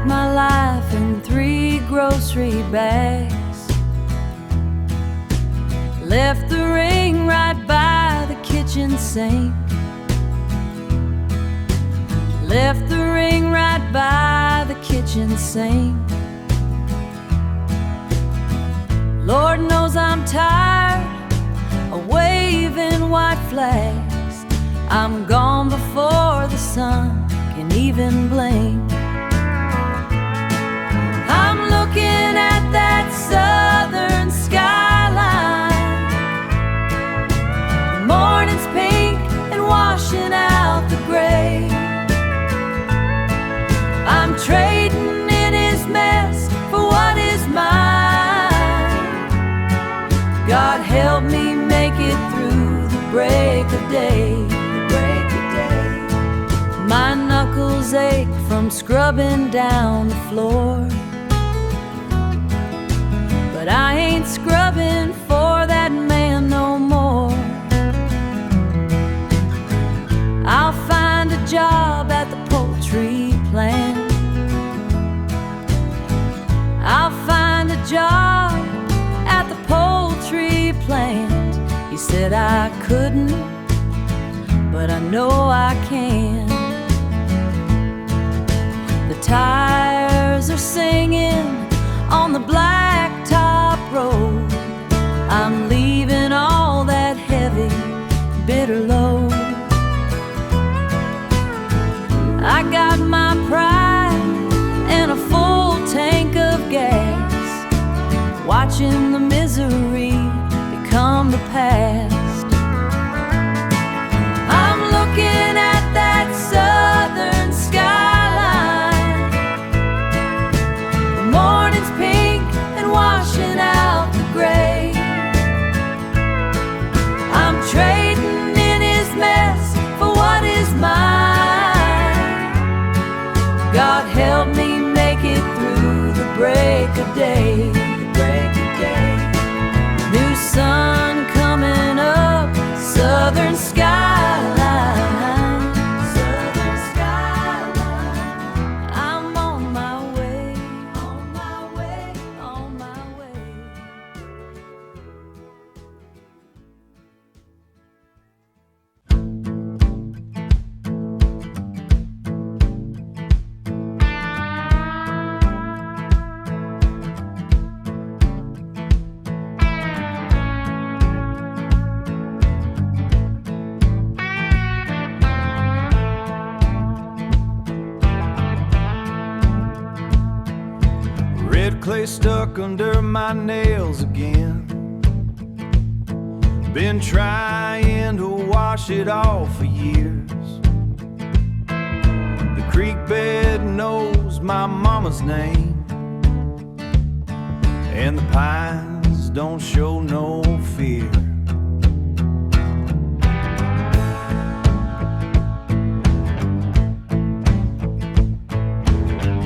my life in 3 grocery bags. Left the ring right by the kitchen sink. Left the ring right by the kitchen sink. Lord knows I'm tired of waving white flags. I'm gone before the sun can even blink. I'm looking at that southern skyline. The morning's pink and washing out the gray. I'm trading in his mess for what is mine. God help me make it through the break of day. My knuckles ache from scrubbing down the floor, but I ain't scrubbing for that man no more. I'll find a job at the poultry plant. I'll find a job at the poultry plant. He said I couldn't, but I know I can. The tires are singing on the blacktop road. I'm leaving all that heavy, bitter load. I got my pride and a full tank of gas, watching the misery become the past. I'm looking at that southern skyline. The morning's pink and washing out the gray. I'm trading in his mess for what is mine. God help me make it through the break of day. New sun coming up, southern skyline. Southern skyline. I'm on my way, on my way, on my way. Red clay stuck under my nails again. Been trying to wash it off for years. The creek bed knows my mama's name, and the pines don't show no fear.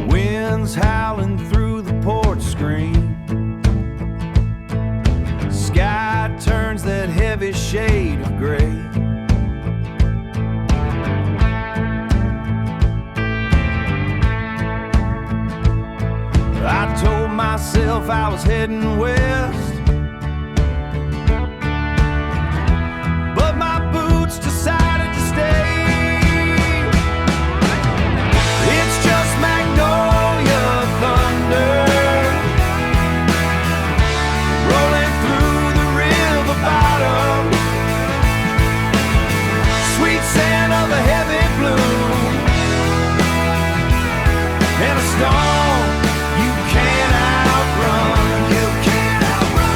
Winds howling through the porch screen. Sky turns that heavy shade of gray. I told myself I was heading west, but my boots decided to stay. It's just Magnolia Thunder rolling through the river bottom. Sweet scent of a heavy blue and a storm you can't outrun. You can't outrun.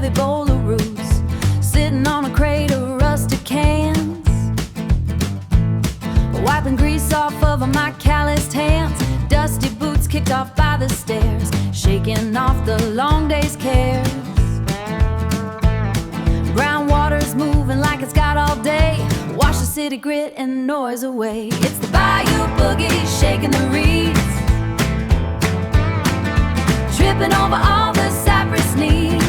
heavy bowl of roots, sitting on a crate of rusted cans, wiping grease off of my calloused hands, dusty boots kicked off by the stairs, shaking off the long day's cares. Brown water's moving like it's got all day, wash the city grit and noise away. It's the Bayou Boogie shaking the reeds, tripping over all the cypress knees.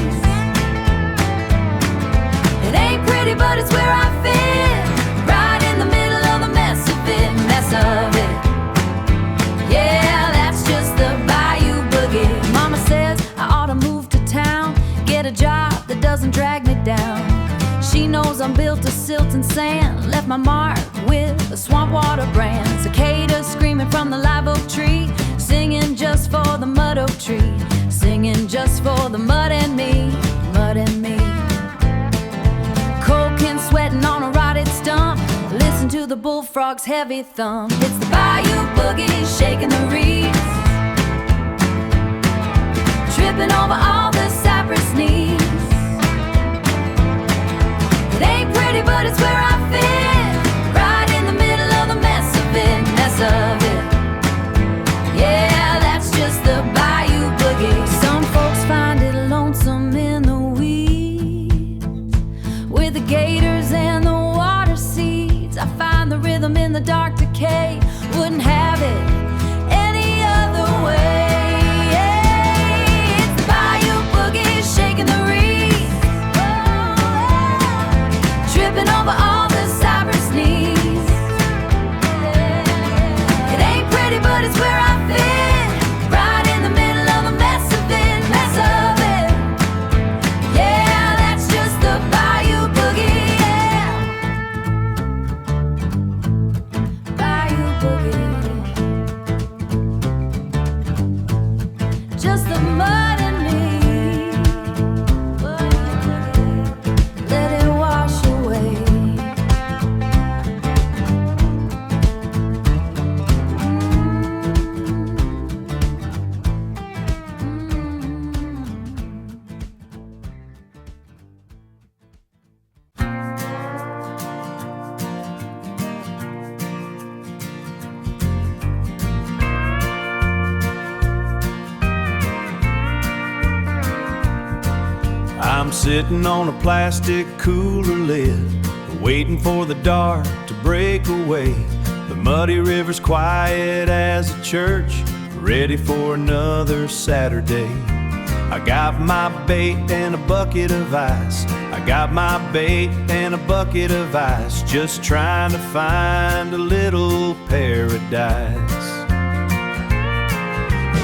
It ain't pretty, but it's where I fit, right in the middle of the mess of it, mess of it. Yeah, that's just the Bayou Boogie. Mama says I ought to move to town, get a job that doesn't drag me down. She knows I'm built to silt and sand, left my mark with a swamp water brand. Cicadas screaming from the live oak tree, singing just for the mud oak tree, singing just for the mud and me, mud and me. Coking, sweating on a rotted stump, listen to the bullfrog's heavy thump. It's the Bayou Boogie shaking the reeds, tripping over all the cypress knees. It ain't pretty, but it's where I fit, right in the middle of the mess of it, mess of it. Yeah, that's just the Bayou Boogie. Some folks find it lonesome in the weeds, with the gators and the water seeds. I find the rhythm in the dark decay, wouldn't have it any other way. It's the Bayou Boogie shaking the reeds, tripping over all the cypress knees. It ain't pretty, but it's where I fit, right in the middle of the mess of it, mess of it. Yeah, that's just the Bayou Boogie, yeah. Bayou Boogie, just the mud and me. Let it wash away. I'm sitting on a plastic cooler lid, waiting for the dark to break away. The muddy river's quiet as a church, ready for another Saturday. I got my bait and a bucket of ice, I got my bait and a bucket of ice, just trying to find a little paradise.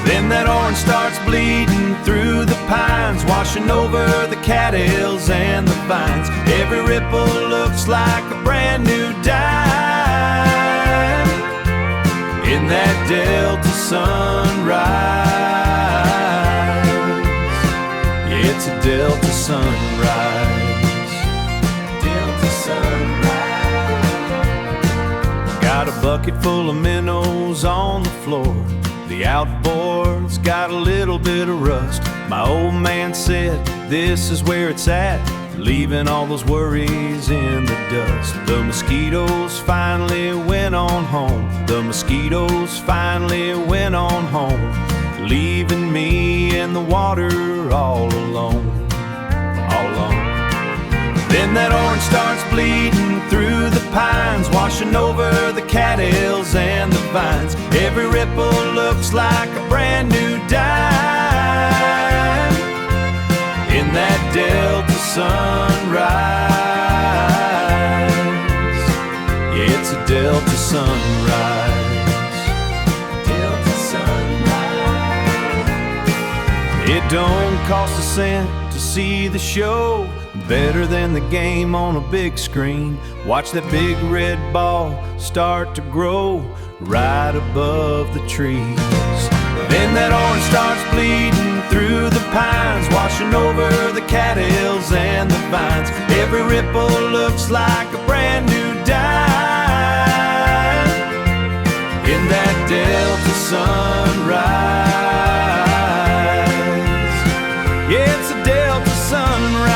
Then that orange starts bleeding through the pines, washing over the cattails and the vines. Every ripple looks like a brand new dime in that Delta sunrise. Yeah, it's a Delta sunrise, Delta sunrise. Got a bucket full of minnows on the floor, the outboard's got a little bit of rust. My old man said this is where it's at, leaving all those worries in the dust. The mosquitoes finally went on home, the mosquitoes finally went on home, leaving me in the water all alone, all alone. Then that orange starts bleeding through the pines, washing over the cattails and the vines. Every ripple looks like a brand new dime in that Delta sunrise. Yeah, it's a Delta sunrise, Delta sunrise. It don't cost a cent to see the show, better than the game on a big screen. Watch that big red ball start to grow right above the trees. Then that orange starts bleeding through the pines, washing over the cattails and the vines. Every ripple looks like a brand new dime in that Delta sunrise. Yeah, it's a Delta sunrise.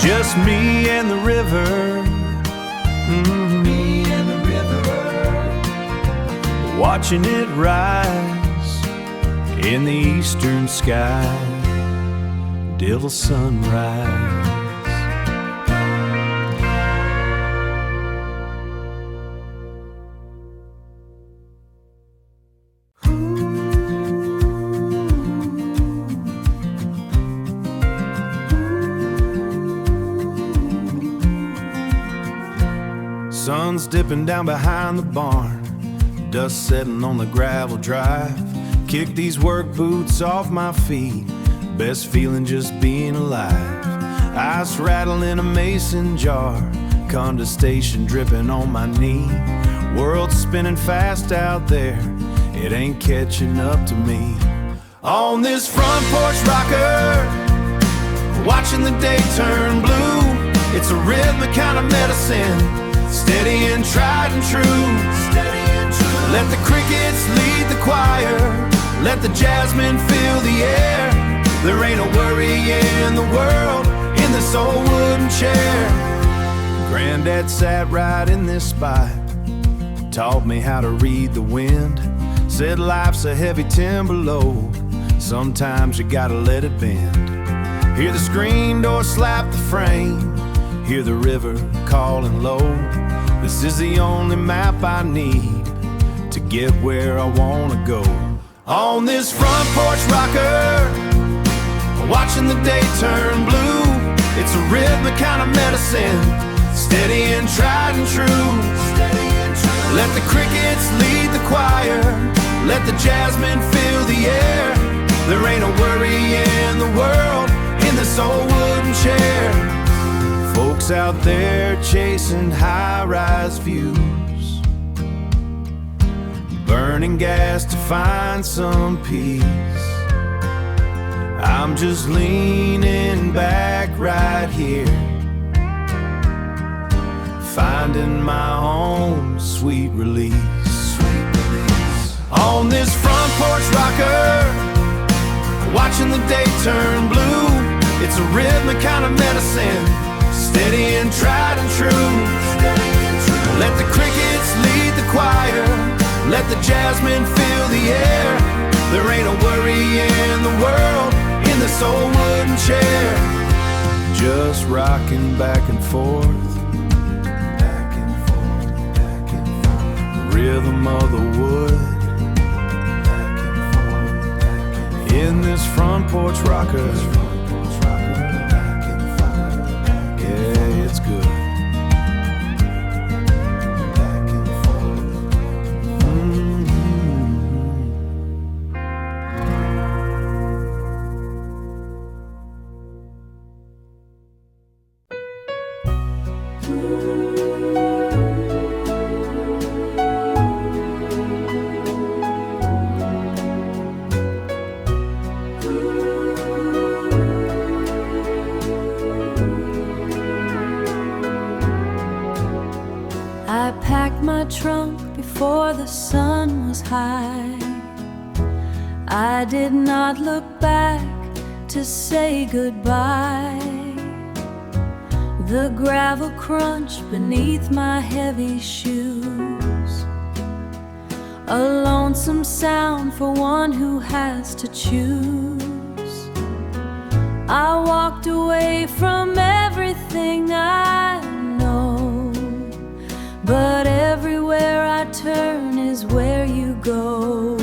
Just me and the river. Me and the river. Watching it rise in the eastern sky till sunrise. Sun's dipping down behind the barn, dust settling on the gravel drive. Kick these work boots off my feet, best feeling just being alive. Ice rattling in a mason jar, condensation dripping on my knee. World's spinning fast out there, it ain't catching up to me. On this front porch rocker, watching the day turn blue. It's a rhythmic kind of medicine, steady and tried and true. Let the crickets lead the choir, let the jasmine fill the air. There ain't a worry in the world in this old wooden chair. Granddad sat right in this spot, taught me how to read the wind. Said life's a heavy timber load, sometimes you gotta let it bend. Hear the screen door slap the frame, hear the river calling low. This is the only map I need to get where I wanna go. On this front porch rocker, watching the day turn blue. It's a rhythmic kind of medicine, steady and tried and true. Let the crickets lead the choir, let the jasmine fill the air. There ain't a worry in the world in this old wooden chair. Folks out there chasing high-rise views, burning gas to find some peace. I'm just leaning back right here, finding my own sweet release. On this front porch rocker, watching the day turn blue. It's a rhythmic kind of medicine, steady and tried and true. Let the crickets lead the choir, let the jasmine fill the air. There ain't a worry in the world in this old wooden chair. Just rocking back and forth, back and forth, back and forth. Rhythm of the wood, back and forth, back and forth. In this front porch rocker. It's good. Back and forth. I packed my trunk before the sun was high. I did not look back to say goodbye. The gravel crunched beneath my heavy shoes, a lonesome sound for one who has to choose. I walked away from everything I know, but everywhere I turn is where you go.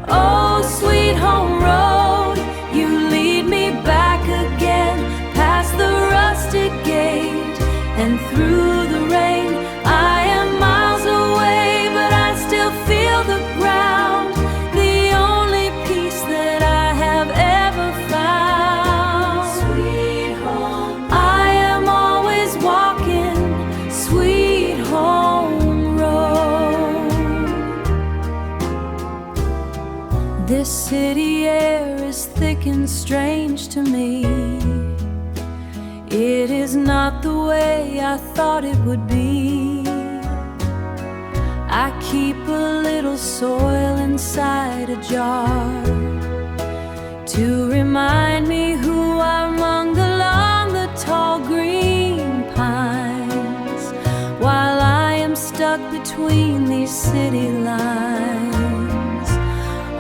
Oh, sweet home road, you lead me back again, past the rusted gate and through the rain. I am miles away, but I still feel the ground, the only peace that I have ever found. Sweet home, I am always walking sweet home road. This city air is thick and strange to me. It is not the way I thought it would be. I keep a little soil inside a jar to remind me who I wronged along the empty city lines.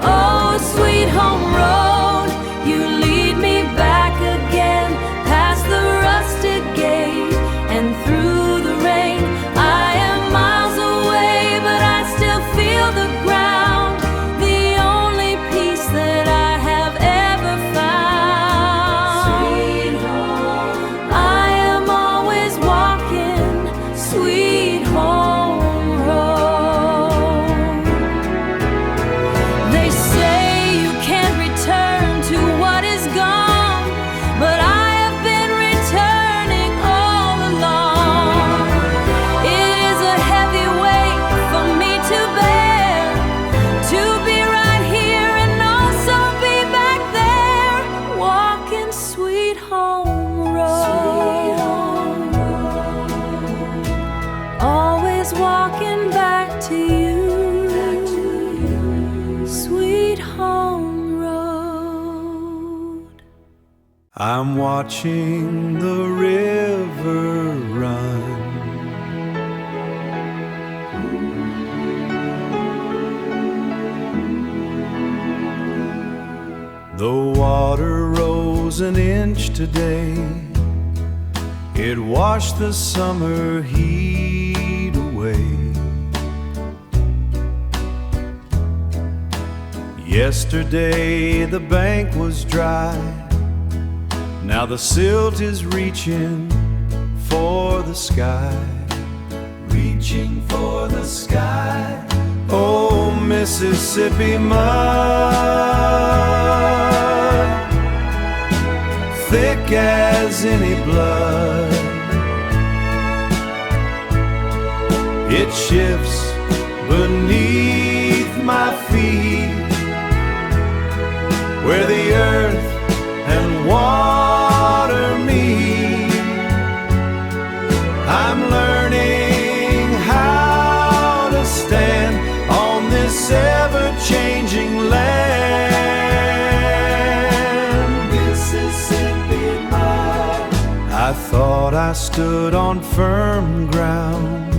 Oh, sweet home road, you lead me back again, past the rusted gate and through the rain. I am miles away, but I still feel the ground, the only peace that I have ever found. Sweet home, I am always walking sweet home road. They say you can't return to what is gone, but I have been returning all along. It is a heavy weight for me to bear, to be right here and also be back there, walking sweet home road. Always walking back to you, sweet home road. I'm watching the river run. The water rose an inch today. It washed the summer heat away. Yesterday the bank was dry. Now the silt is reaching for the sky. Reaching for the sky. Oh, Mississippi mud, thick as any blood. It shifts beneath my feet, where the earth and water meet. I'm learning how to stand on this ever-changing land. Mississippi mud. I thought I stood on firm ground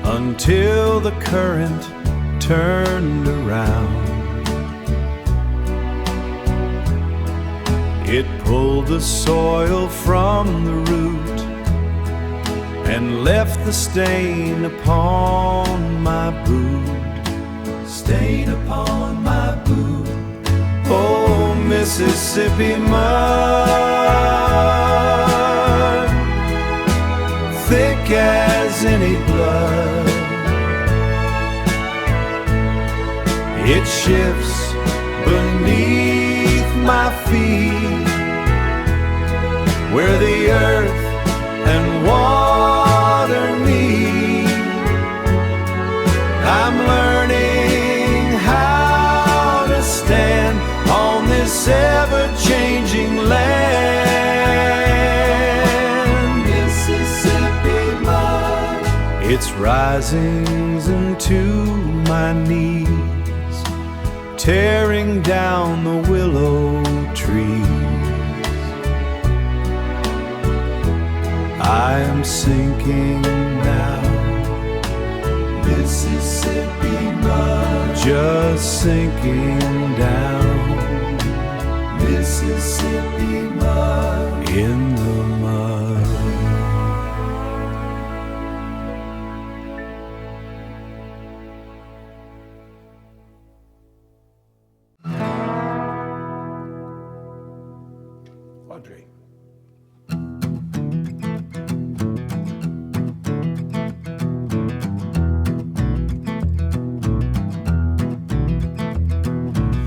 until the current turned around. It pulled the soil from the root and left the stain upon my boot. Stain upon my boot. Oh, Mississippi mud, thick as any blood. It shifts beneath my feet, where the earth and water meet. I'm learning how to stand on this ever-changing land. Mississippi mud. It's risings into my knees, tearing down the willow trees. I am sinking now, Mississippi mud, just sinking down, Mississippi mud, in the mud. Audrey.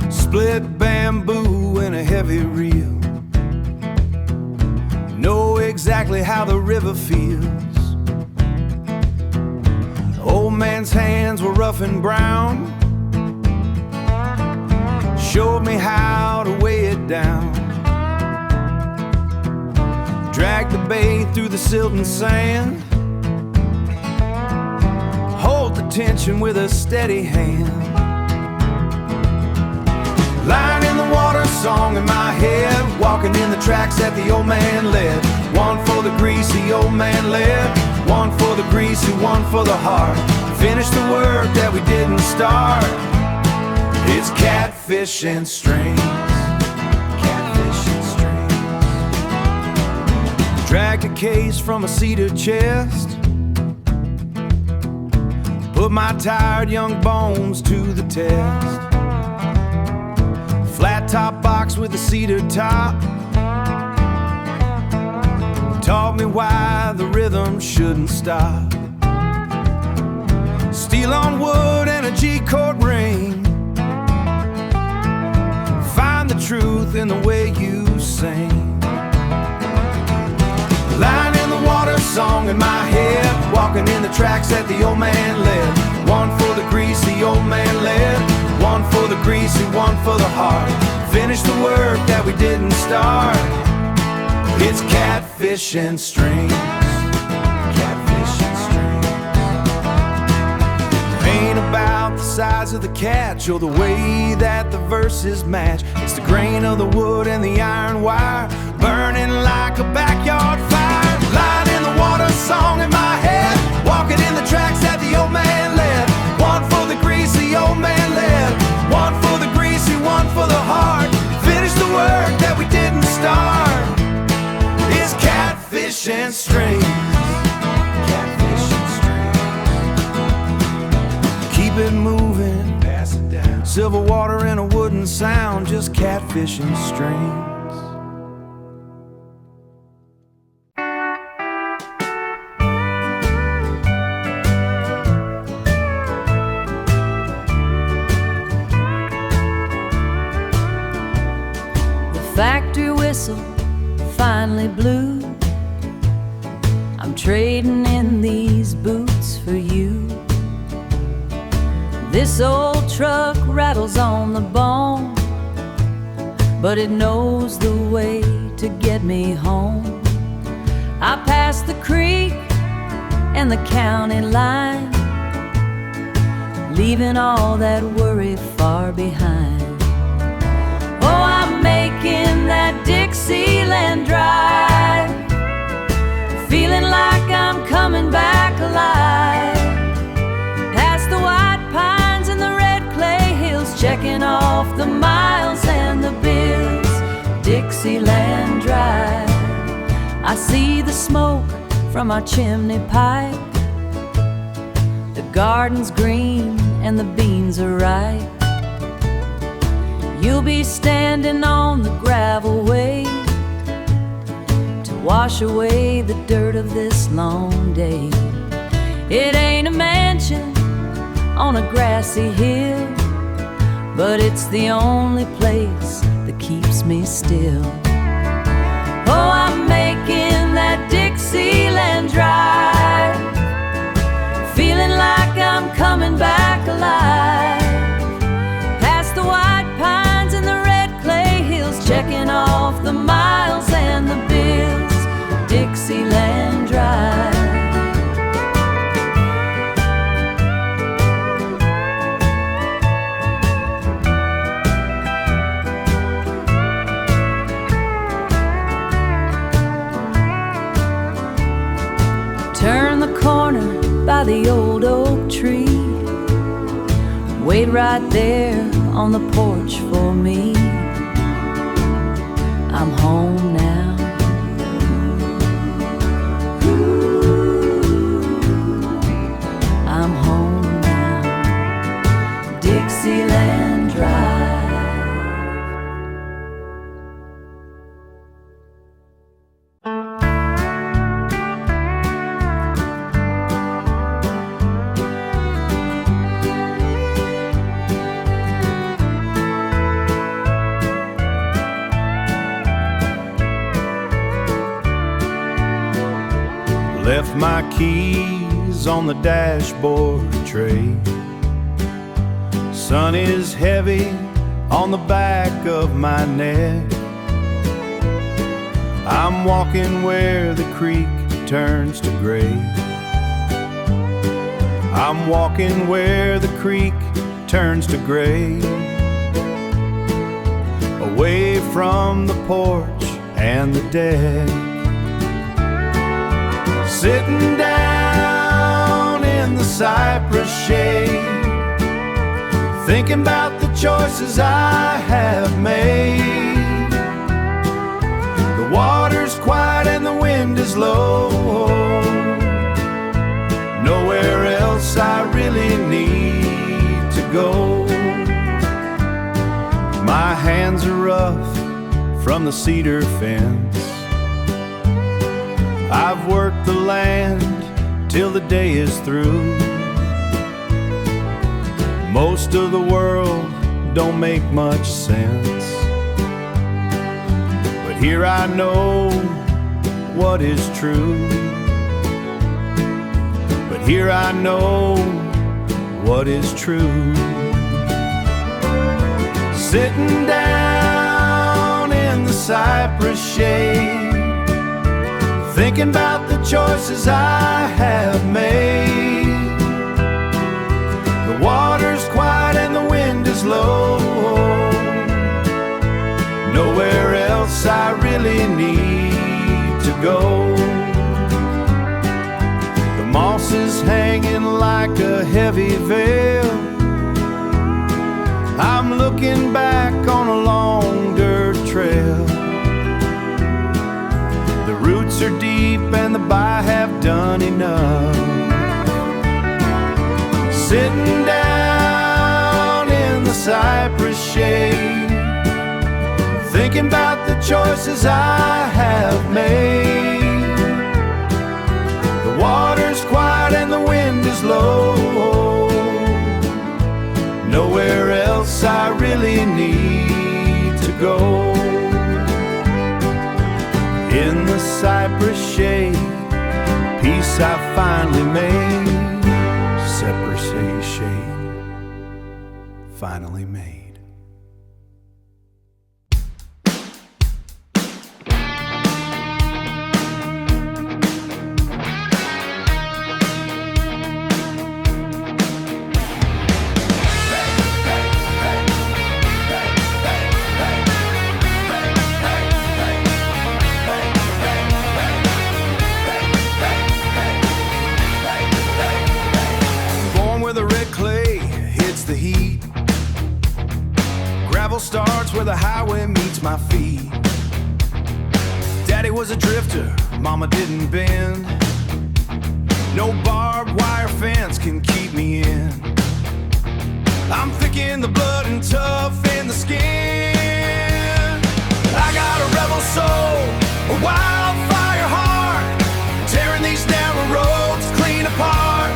Split bamboo and a heavy reel. Know exactly how the river feels. Old man's hands were rough and brown, showed me how to weigh it down. Drag the bait through the silt and sand, hold the tension with a steady hand. Line in the water, song in my head, walking in the tracks that the old man led. One for the greasy old man led, one for the greasy, one for the heart. finish the work that we didn't start. It's catfish and strings, catfish and strings. Dragged a case from a cedar chest, put my tired young bones to the test. Flat top box with a cedar top taught me why the rhythm shouldn't stop. Steel on wood and a G-chord ring, find the truth in the way you sing. Line in the water, song in my head, walking in the tracks that the old man led. One for the greasy old man led, one for the greasy, one for the heart. Finish the work that we didn't start. It's catfish and strings, catfish and strings. Ain't about the size of the catch or the way that the verses match. It's the grain of the wood and the iron wire, burning like a backyard fire. Line in the water, song in my head, walking in the tracks that the old man led. One for the greasy old man led, one for the greasy, one for the heart. Finish the work that we didn't start. It's catfish and strings, catfish and strings. Keep it moving, pass it down. Silver water in a wooden sound, just catfish and strings. Factory whistle finally blew. I'm trading in these boots for you. This old truck rattles on the bone, but it knows the way to get me home. I passed the creek and the county line, leaving all that worry far behind. Oh, I'm making that Dixieland Drive, feeling like I'm coming back alive. Past the white pines and the red clay hills, checking off the miles and the bills. Dixieland Drive, I see the smoke from our chimney pipe. The garden's green and the beans are ripe. You'll be standing on the gravel way to wash away the dirt of this long day. It ain't a mansion on a grassy hill, but it's the only place that keeps me still. Oh, I'm making that Dixieland Drive, feeling like I'm coming back alive. Past the white pines and the red clay hills, checking off the miles and the bills. Dixieland Drive. Turn the corner by the old oak tree, wait right there on the porch for me. I'm home now. I'm home now. Dixieland Drive. Left my keys on the dashboard tray. Sun is heavy on the back of my neck. I'm walking where the creek turns to gray. I'm walking where the creek turns to gray. Away from the porch and the deck. Sitting down in the cypress shade, thinking about the choices I have made. The water's quiet and the wind is low. Nowhere else I really need to go. My hands are rough from the cedar fence. I've worked the land till the day is through. Most of the world don't make much sense, but here I know what is true. But here I know what is true. Sitting down in the cypress shade, thinking about the choices I have made. The water's quiet and the wind is low. Nowhere else I really need to go. The moss is hanging like a heavy veil. I'm looking back on a long dirt trail. The roots are deep and the by have done enough. Sitting down in the cypress shade, thinking about the choices I have made. The water's quiet and the wind is low. Nowhere else I really need to go. In the cypress shade, peace I finally made. Cypress shade, finally made. Starts where the highway meets my feet. Daddy was a drifter, mama didn't bend. No barbed wire fence can keep me in. I'm thick in the blood and tough in the skin. I got a rebel soul, a wildfire heart, tearing these narrow roads clean apart.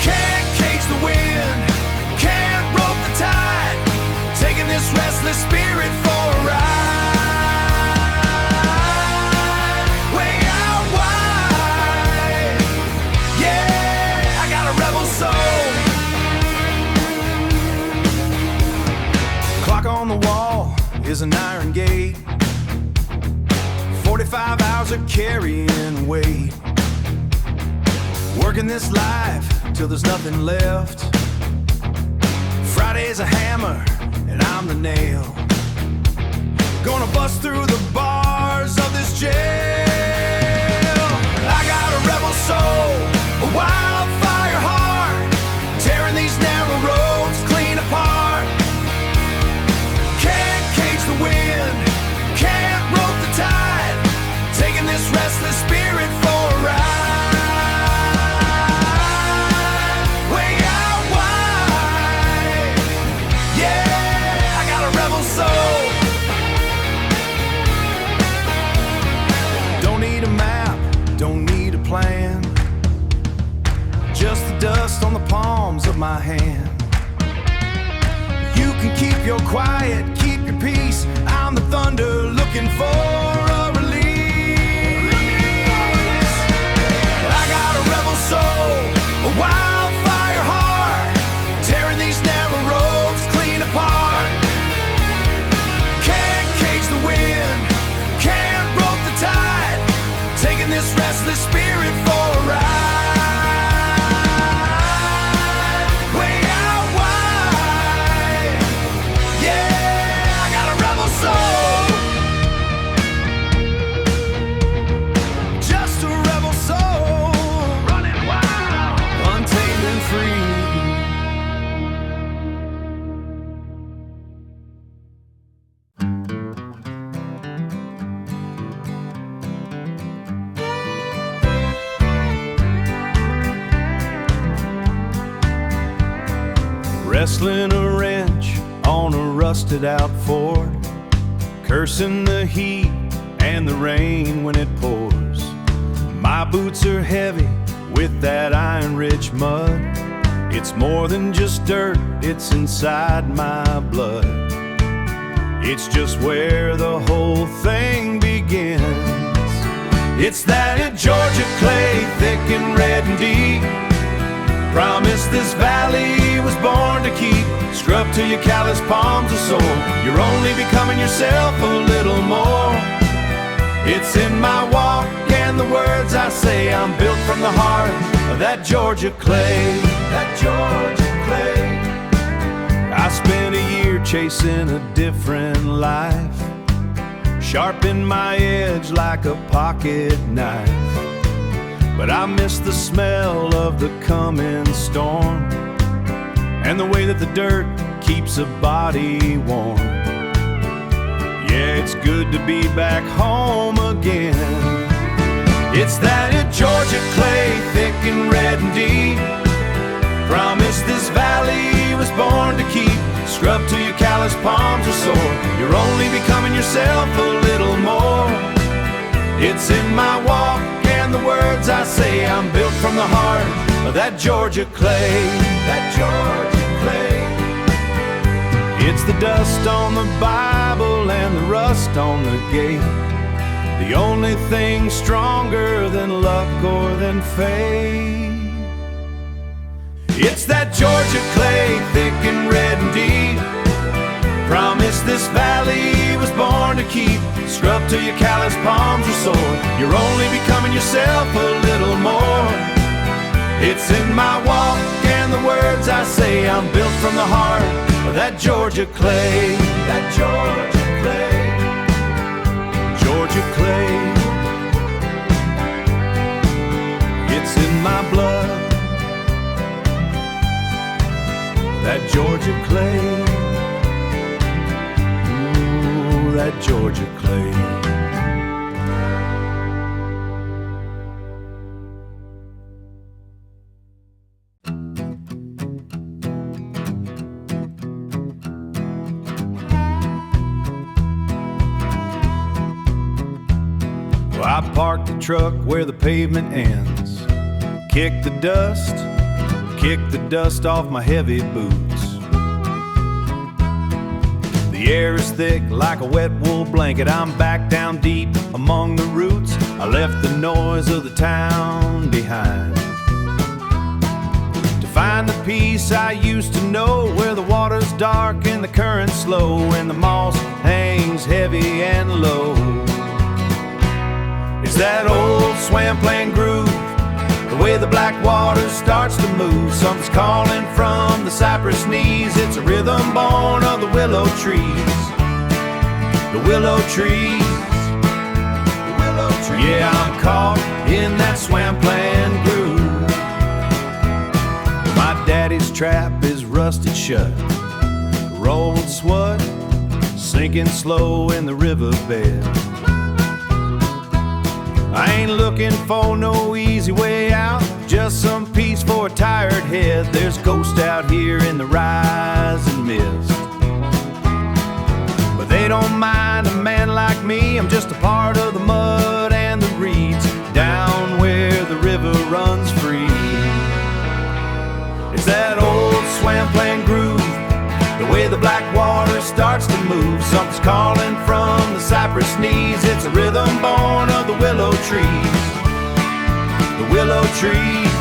Can't cage the wind, can't rope the tide, taking this restless spirit for a ride. Way out wide, yeah, I got a rebel soul. Clock on the wall is an iron gate. 45 hours of carrying weight. Working this life till there's nothing left. Friday's a hammer and I'm the nail. Gonna bust through the bars of this jail. I got a rebel soul, a wildfire heart, tearing these narrow roads clean apart. Can't cage the wind, can't rope the tide, taking this restless spirit for a ride. Don't need a map, don't need a plan, just the dust on the palms of my hand. You can keep your quiet, keep your peace. I'm the thunder looking for a release. I got a rebel soul, a wildfire heart, tearing these narrow roads clean apart. Can't cage the wind, can't rope the tide, taking this restless spirit for a ride. Way out wide, yeah, I got a rebel soul. wrestling a wrench on a rusted out Ford, cursing the heat and the rain when it pours. My boots are heavy with that iron-rich mud. It's more than just dirt, it's inside my blood. It's just where the whole thing begins. It's that Georgia clay, thick and red and deep. Promise this valley was born to keep. Scrub till your callous palms are sore. You're only becoming yourself a little more. It's in my walk and the words I say. I'm built from the heart of that Georgia clay. That Georgia clay. I spent a year chasing a different life, sharpen my edge like a pocket knife. But I miss the smell of the coming storm and the way that the dirt keeps a body warm. Yeah, it's good to be back home again. It's that Georgia clay, thick and red and deep. Promise this valley was born to keep. Scrub till your callous palms are sore. You're only becoming yourself a little more. It's in my walk and the words I say. I'm built from the heart of that Georgia clay. That Georgia clay. It's the dust on the Bible and the rust on the gate. The only thing stronger than luck or than fate. It's that Georgia clay, thick and red and deep. Promise this valley was born to keep. Scrub till your callous palms are sore. You're only becoming yourself a little more. It's in my walk and the words I say. I'm built from the heart of that Georgia clay. That Georgia clay. Georgia clay. It's in my blood. That Georgia clay. Ooh, that Georgia clay. Well, I parked the truck where the pavement ends. Kick the dust off my heavy boots. The air is thick like a wet wool blanket. I'm back down deep among the roots. I left the noise of the town behind to find the peace I used to know, where the water's dark and the current's slow and the moss hangs heavy and low. It's that old Swampland Groove, the way the black water starts to move. Something's calling from the cypress knees. It's a rhythm born of the willow trees. The willow trees. The willow trees. Yeah, I'm caught in that Swampland Groove. My daddy's trap is rusted shut. Rolled swud, sinking slow in the riverbed. I ain't looking for no easy way out, just some peace for a tired head. There's ghosts out here in the rising mist, but they don't mind a man like me. I'm just a part of the mud and the reeds, down where the river runs free. It's that old Swampland Groove, the way the black water starts to move. Something's calling from the cypress knees. It's a rhythm born of the willow trees. The willow trees.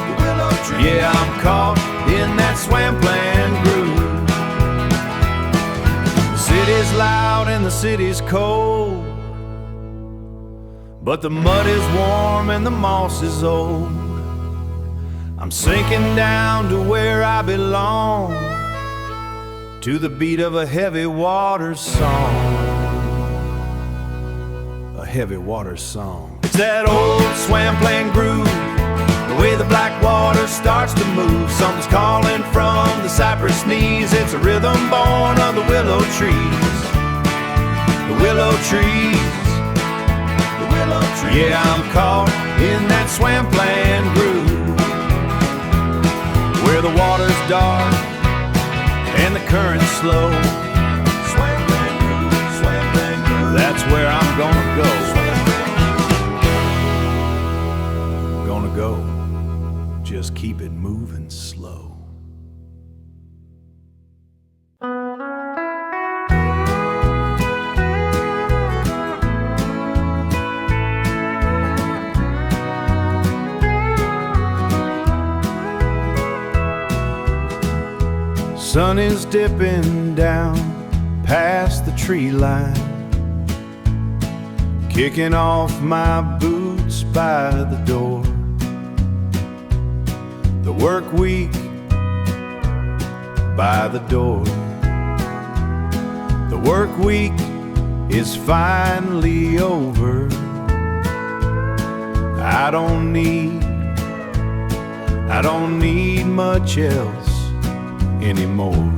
The willow trees. Yeah, I'm caught in that Swampland Groove. The city's loud and the city's cold, but the mud is warm and the moss is old. I'm sinking down to where I belong, to the beat of a heavy water song. A heavy water song. It's that old Swampland Groove, the way the black water starts to move. Something's calling from the cypress knees. It's a rhythm born of the willow trees. The willow trees. The willow trees. Yeah, I'm caught in that Swampland Groove, where where the water's dark and the current's slow. Swampland Groove, Swampland Groove. That's where I'm gonna go. Gonna go. Just keep it moving slow. Sun is dipping down past the tree line, kicking off my boots by the door. The work week by the door. The work week is finally over. I don't need much else anymore.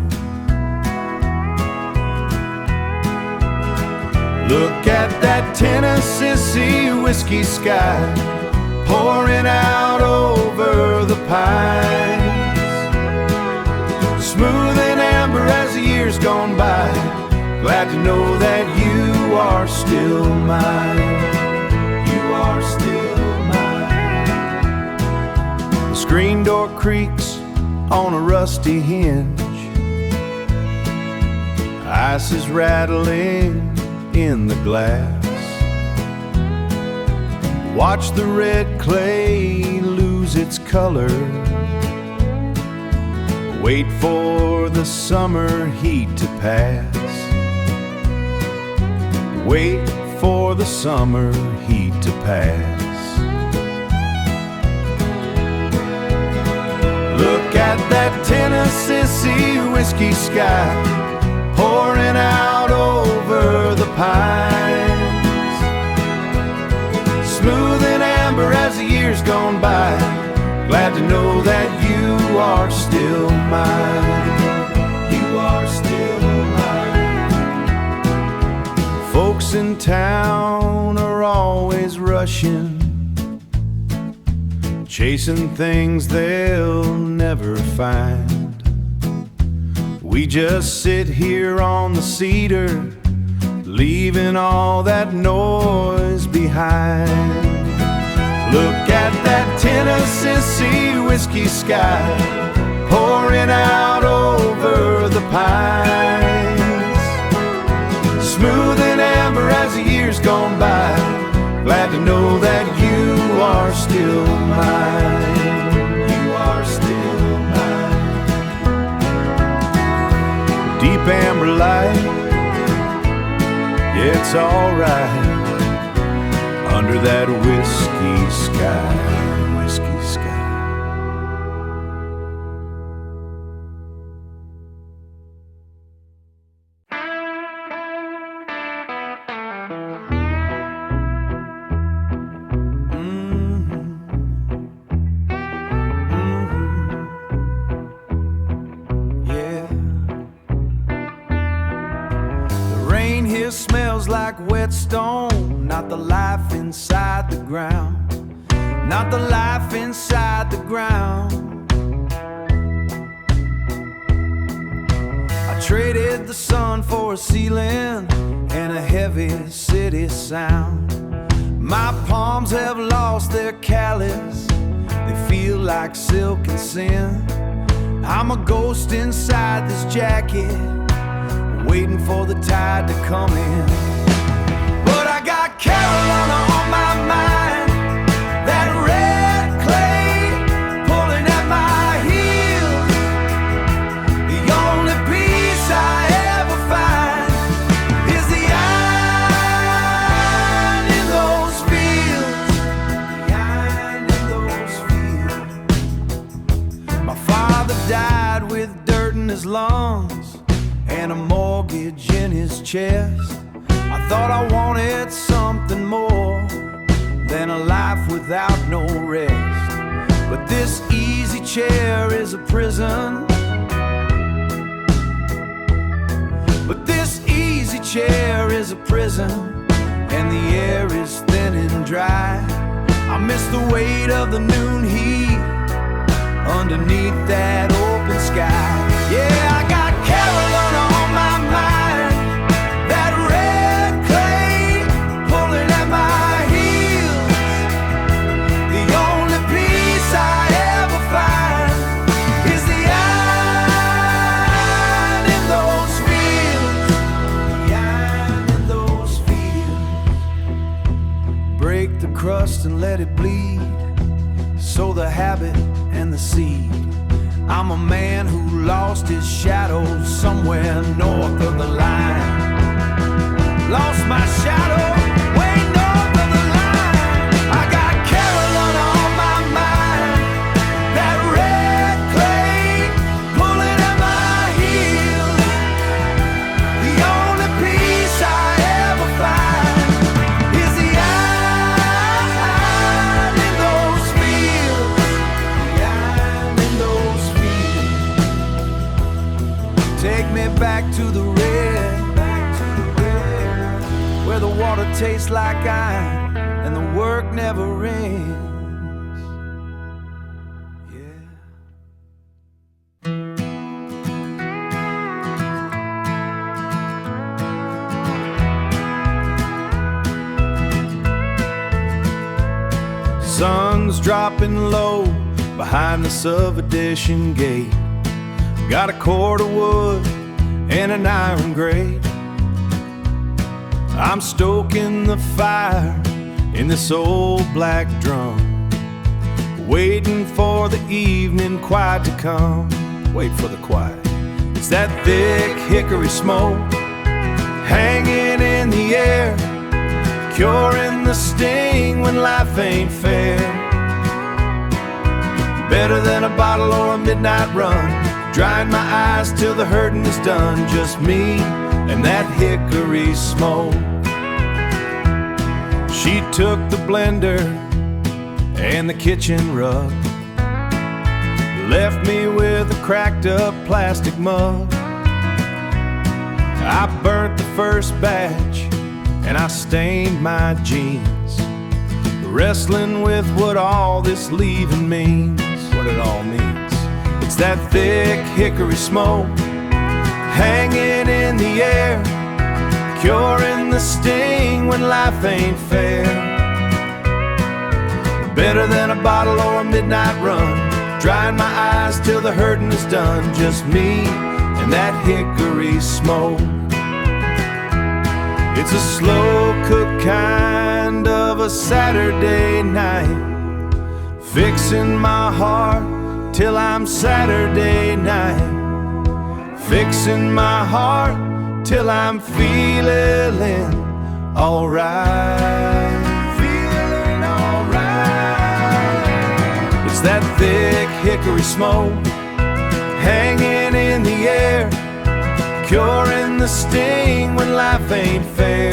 Look at that Tennessee whiskey sky pouring out over the pines, smooth and amber as the years gone by. Glad to know that you are still mine. You are still mine. The screen door creaks on a rusty hinge. Ice is rattling in the glass. Watch the red clay lose its color. Wait for the summer heat to pass. Wait for the summer heat to pass. Look at that Tennessee whiskey sky pouring out over the pines, smooth and amber as the years gone by. Glad to know that you are still mine. You are still mine. Folks in town are always rushing, chasing things they'll never find. We just sit here on the cedar, leaving all that noise behind. Look at that Tennessee whiskey sky pouring out over the pines, smooth and amber as the years gone by. Glad to know that you are still mine. You are still mine. Deep amber light, yeah, it's alright under that whiskey sky, whiskey sky. Like wet stone, not the life inside the ground, not the life inside the ground. I traded the sun for a ceiling and a heavy city sound. My palms have lost their callous, they feel like silk and sin. I'm a ghost inside this jacket, waiting for the tide to come in. But I got Carolina on my mind, that red clay pulling at my heels. The only peace I ever find is the iron in those fields. The iron in those fields. My father died with dirt in his lungs and a mortgage in his chest. I thought I wanted something more than a life without no rest. But this easy chair is a prison. But this easy chair is a prison, and the air is thin and dry. I miss the weight of the noon heat underneath that open sky. Yeah, I got Carolyn on my mind, that red clay pulling at my heels. The only peace I ever find is the iron in those fields. The iron in those fields. Break the crust and let it bleed. Sow the habit and the seed. I'm a man who lost his shadow somewhere north of the line. Lost my shadow way north of the line. I got Carolyn on my mind, that red clay pulling at my heels. The only peace I ever find is the iron in those fields. The iron in those fields. Take me back to the red, where the water tastes like iron and the work never ends. Yeah. Sun's dropping low behind the Suvadition gate. Got a cord of wood and an iron grate. I'm stoking the fire in this old black drum, waiting for the evening quiet to come. Wait for the quiet. It's that thick hickory smoke hanging in the air, curing the sting when life ain't fair. Better than a bottle or a midnight run, drying my eyes till the hurting is done. Just me and that hickory smoke. She took the blender and the kitchen rug, left me with a cracked up plastic mug. I burnt the first batch and I stained my jeans, wrestling with what all this leaving means. What it all means. It's that thick hickory smoke hanging in the air, curing the sting when life ain't fair. Better than a bottle or a midnight run, drying my eyes till the hurting is done. Just me and that hickory smoke. It's a slow cook kind of a Saturday night, fixing my heart till I'm Saturday night, fixing my heart till I'm feeling alright, feeling alright. It's that thick hickory smoke hanging in the air, curing the sting when life ain't fair.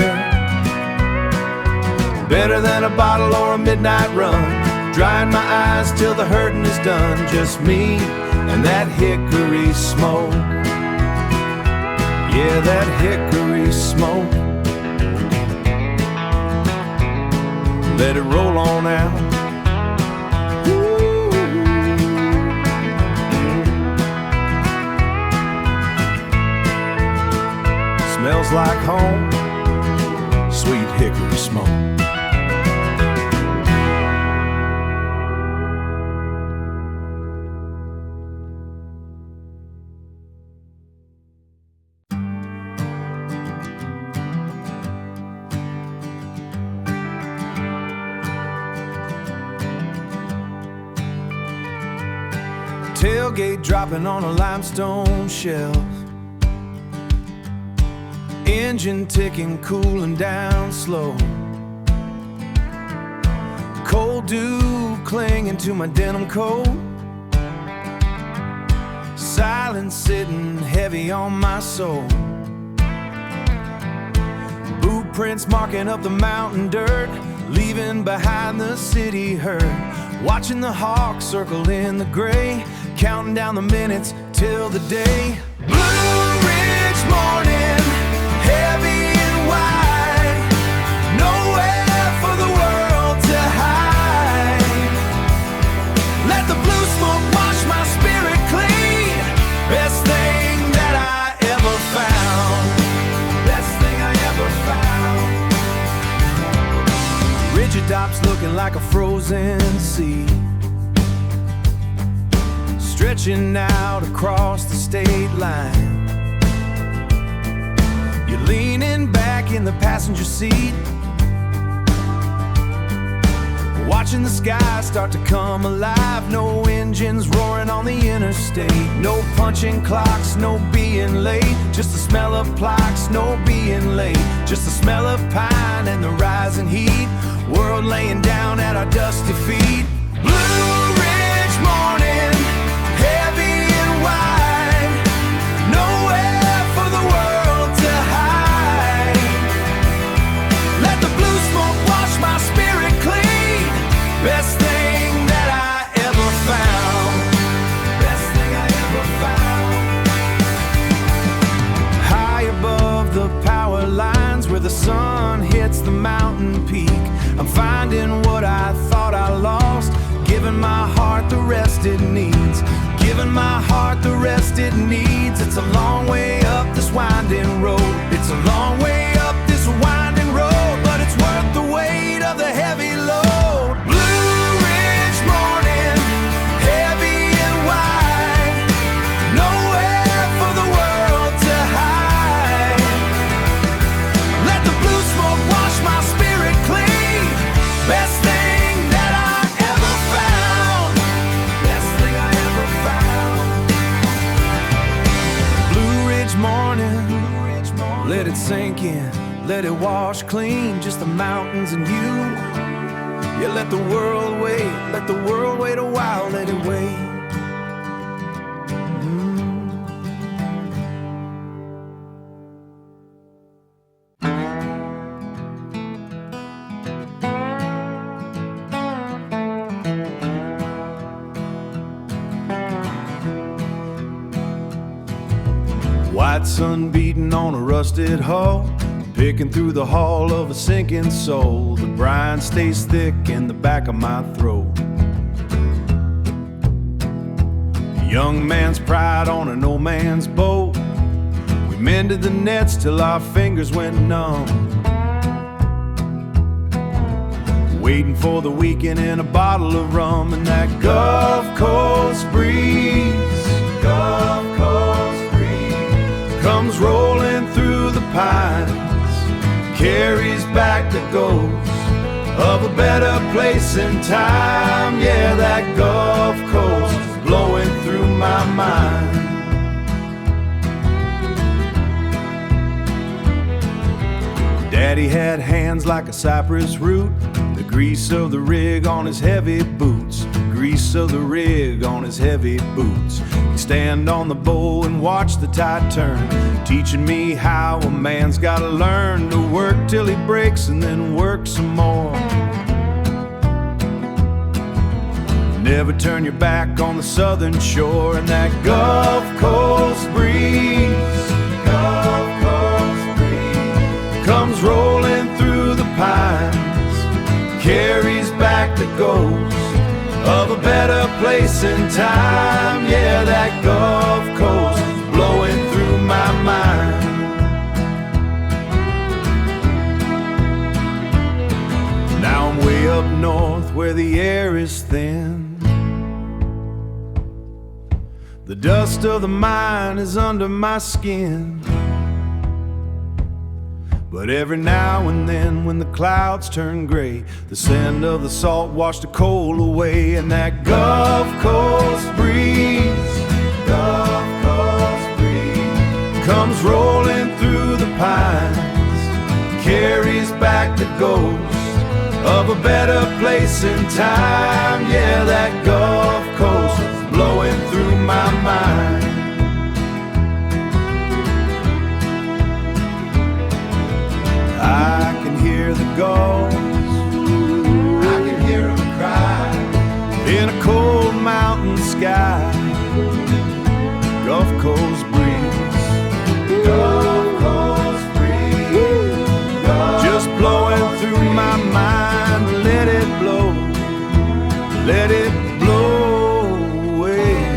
Better than a bottle or a midnight run, drying my eyes till the hurting is done. Just me and that hickory smoke. Yeah, that hickory smoke. Let it roll on out. Ooh. Smells like home, sweet hickory smoke. Tailgate dropping on a limestone shelf, engine ticking, cooling down slow. Cold dew clinging to my denim coat, silence sitting heavy on my soul. Boot prints marking up the mountain dirt, leaving behind the city herd. Watching the hawks circle in the gray, counting down the minutes till the day. Blue Ridge morning, heavy and wide, nowhere for the world to hide. Let the blue smoke wash my like a frozen sea, stretching out across the state line. You're leaning back in the passenger seat, watching the sky start to come alive. No engines roaring on the interstate, no punching clocks, no being late, just the smell of clocks, no being late, just the smell of pine and the rising heat, world laying down at our dusty feet. Blue Ridge morning, heavy and wide, nowhere for the world to hide. Let the blue smoke wash my spirit clean, best thing that I ever found, best thing I ever found. High above the power lines where the sun hits the mountain peak, I'm finding what I thought I lost, giving my heart the rest it needs, giving my heart the rest it needs. It's a long way up this winding road, it's a long way up this winding road, but it's worth the weight of the heavy load. Blue Ridge morning, heavy and wide, nowhere for the world to hide. Let the blue smoke wash my spirit clean, best thing that I ever found, best thing I ever found. Blue Ridge morning, let it sink in, let it wash clean, just the mountains and you. Yeah, let the world wait a while, let it wait. White sun beating on a rusted hull, picking through the hull of a sinking soul. The brine stays thick in the back of my throat. A young man's pride on an old man's boat. We mended the nets till our fingers went numb, waiting for the weekend in a bottle of rum and that Gulf Coast breeze. Gulf Coast breeze comes rolling through the pines, carries back the ghost of a better place in time. Yeah, that Gulf Coast is blowing through my mind. Daddy had hands like a cypress root, the grease of the rig on his heavy boots, grease of the rig on his heavy boots. He'd stand on the bow and watch the tide turn, teaching me how a man's gotta learn to work till he breaks and then work some more. Never turn your back on the southern shore and that Gulf Coast breeze. Gulf Coast breeze comes rolling through the pines, carries back the ghost of a better place in time. Yeah, that Gulf Coast is blowing through my mind. Now I'm way up north where the air is thin, the dust of the mine is under my skin. But every now and then when the clouds turn gray, the scent of the salt washed the coal away and that Gulf Coast breeze, Gulf Coast breeze comes rolling through the pines, carries back the ghost of a better place in time. Yeah, that Gulf Coast is blowing through my mind. I can hear the gulls, I can hear them cry in a cold mountain sky. Gulf Coast breeze, Gulf Coast breeze, just blowing through my mind. Let it blow, let it blow away.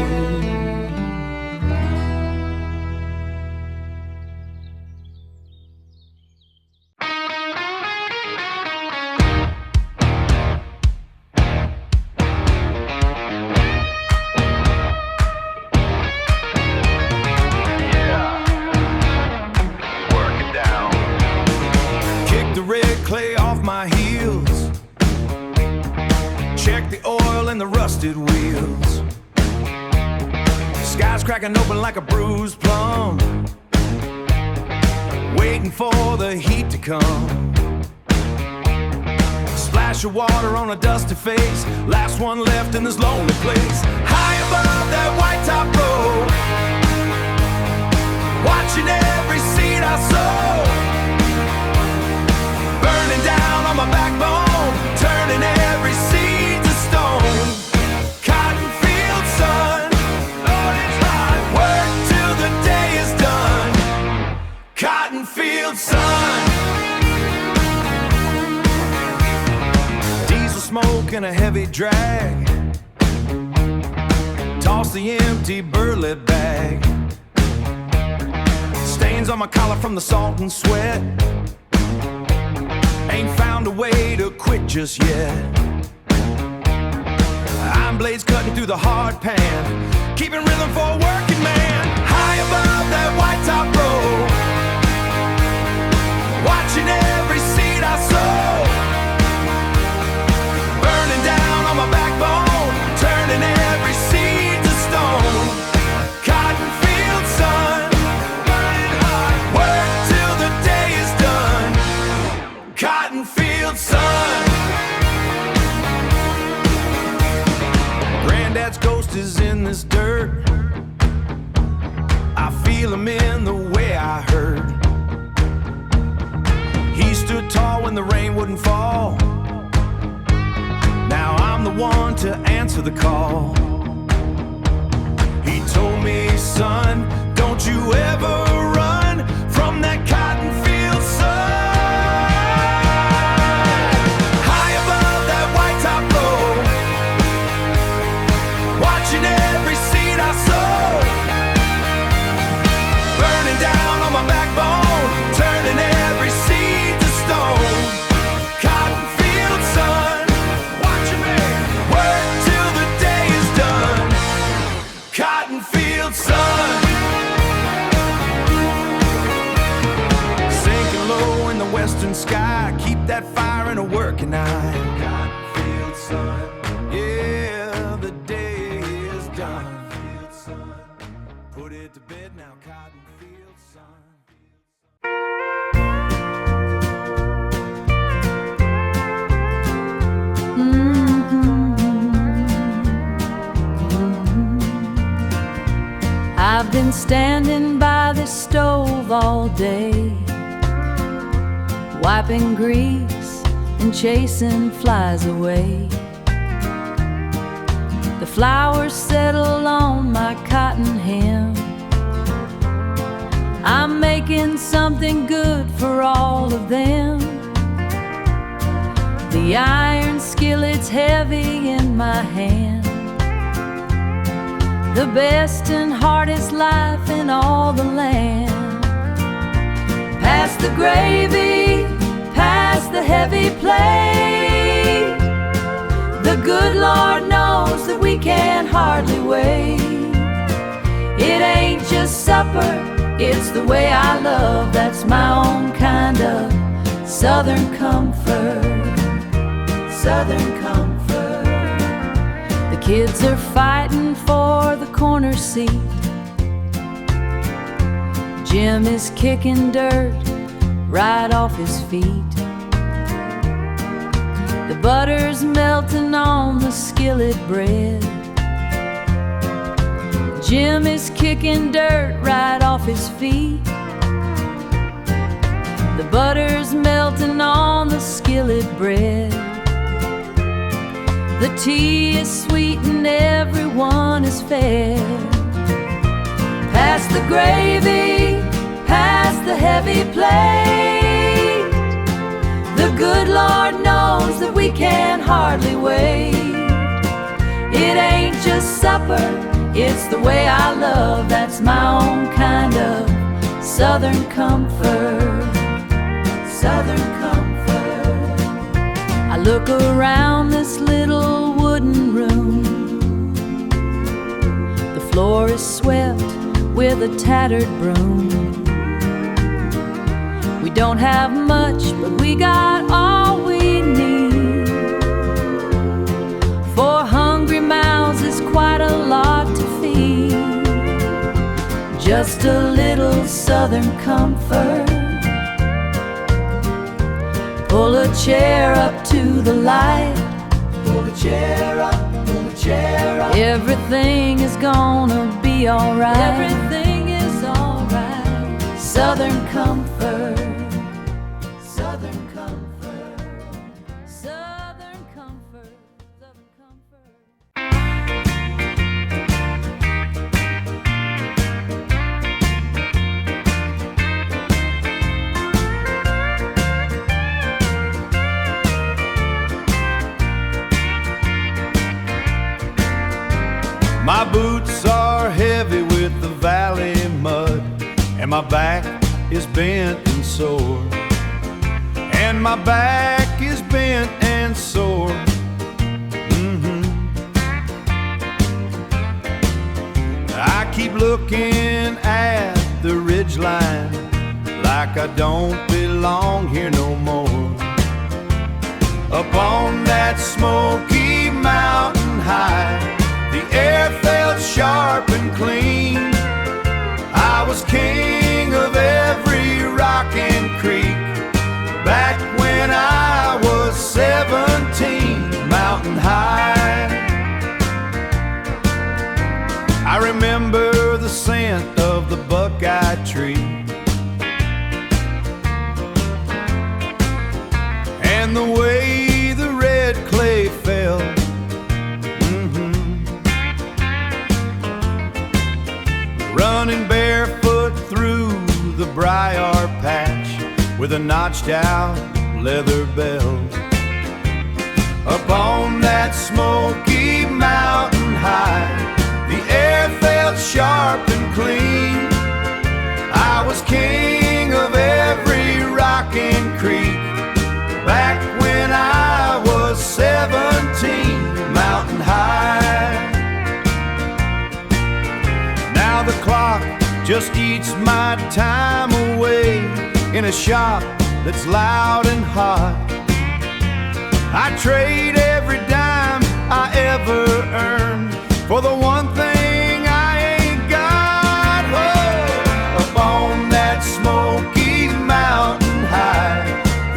clay off my heels. Check the oil in the rusted wheels. Sky's cracking open like a bruised plum, waiting for the heat to come. Splash of water on a dusty face, last one left in this lonely place. High above that white top road, watching every seed I sow, burning down on my backbone, turning every seed to stone. Cotton field sun, Lord, it's hot. Work till the day is done. Cotton field sun. Diesel smoke and a heavy drag, toss the empty burlap bag. Stains on my collar from the salt and sweat, ain't found a way to quit just yet. Iron blades cutting through the hard pan, keeping rhythm for a working man. High above that white top road, watching every seed I sow, burning down on my backbone, turning every seed to stone. Cotton field sun, burning hot. Work till the day is done. Cotton field sun. Granddad's ghost is in this dirt, I feel him in the way I heard. He stood tall when the rain wouldn't fall, now I'm the one to answer the call. He told me, son, don't you ever run from that cotton field sun. High above that white top road, watching every seed I sow, burning down on my backbone, turning every seed to stone. Cotton field sun, watching me work till the day is done. Cotton field sun. Sinking low in the western sky, keep that fire in a working eye. Cotton field sun, yeah, the day is done. Put it to bed now, cotton field sun. I've been standing by this stove all day, wiping grease and chasing flies away. The flowers settle on my cotton hem, I'm making something good for all of them. The iron skillet's heavy in my hand, the best and hardest life in all the land. Pass the gravy, pass the heavy plate. The good Lord knows that we can hardly wait. It ain't just supper, it's the way I love. That's my own kind of Southern comfort. Southern comfort. The kids are fighting for the corner seat. Jim is kicking dirt right off his feet. The butter's melting on the skillet bread. Jim is kicking dirt right off his feet. The butter's melting on the skillet bread. The tea is sweet and everyone is fed. Pass the gravy, pass the heavy plate. The good Lord knows that we can hardly wait. It ain't just supper, it's the way I love. That's my own kind of Southern comfort. Southern comfort. I look around this little wooden room. The floor is swept with a tattered broom. We don't have much, but we got all we need. 4 hungry mouths is quite a lot to feed. Just a little southern comfort. Pull a chair up to the light. Pull a chair up, pull a chair up. Everything is gonna be alright. Everything is alright. Southern comfort. Southern comfort. Southern comfort. Southern comfort. My boots are heavy with the valley mud, and my back is bent and sore. And my back is bent and sore. I keep looking at the ridgeline like I don't belong here no more. Up on that Smoky mountain high, the air felt sharp and clean. I was king of every rock and creek back when I was 17, mountain high. I remember the scent of the buckeye tree and the way the red clay fell. Running barefoot through the briar patch with a notched out leather belt. Up on that Smoky mountain high, the air felt sharp and clean. I was king of every rock and creek back when I was 17, mountain high. Now the clock just eats my time away in a shop that's loud and hot. I trade every dime I ever earned for the one thing I ain't got. Oh, up on that Smoky mountain high,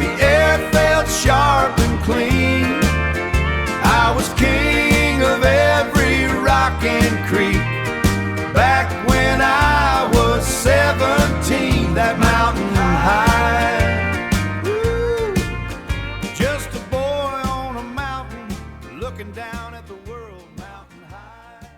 the air felt sharp and clean. I was king of every rock and creek back when I was 17, that mountain high. Woo. Just a boy on a mountain looking down at the world, mountain high.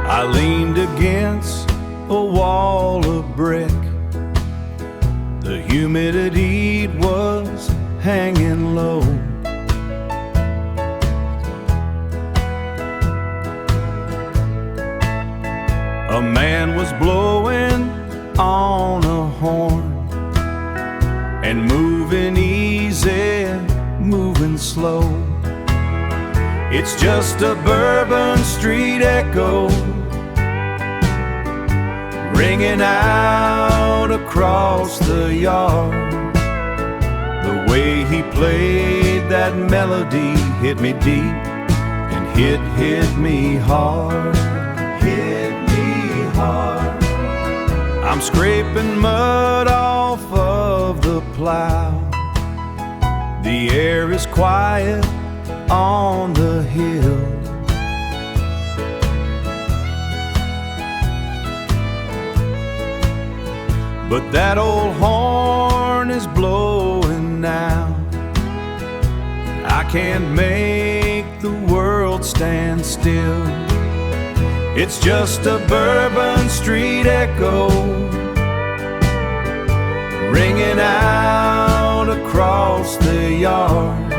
I leaned against a wall of brick. The humidity was hanging low. A man was blowing on a horn and moving easy, moving slow. It's just a Bourbon Street echo ringing out across the yard. The way he played that melody hit me deep and hit me hard. Hit me hard. I'm scraping mud off of the plow. The air is quiet on the hill. But that old horn is blowing now. I can't make the world stand still. It's just a Bourbon Street echo ringing out across the yard.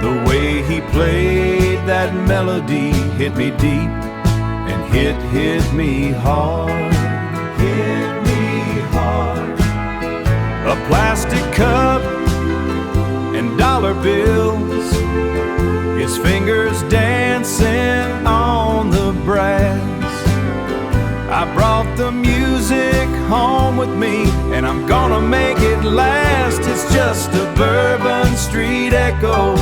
The way he played that melody hit me deep and hit me hard. Hit bills, his fingers dancing on the brass. I brought the music home with me, and I'm gonna make it last. It's just a Bourbon Street echo,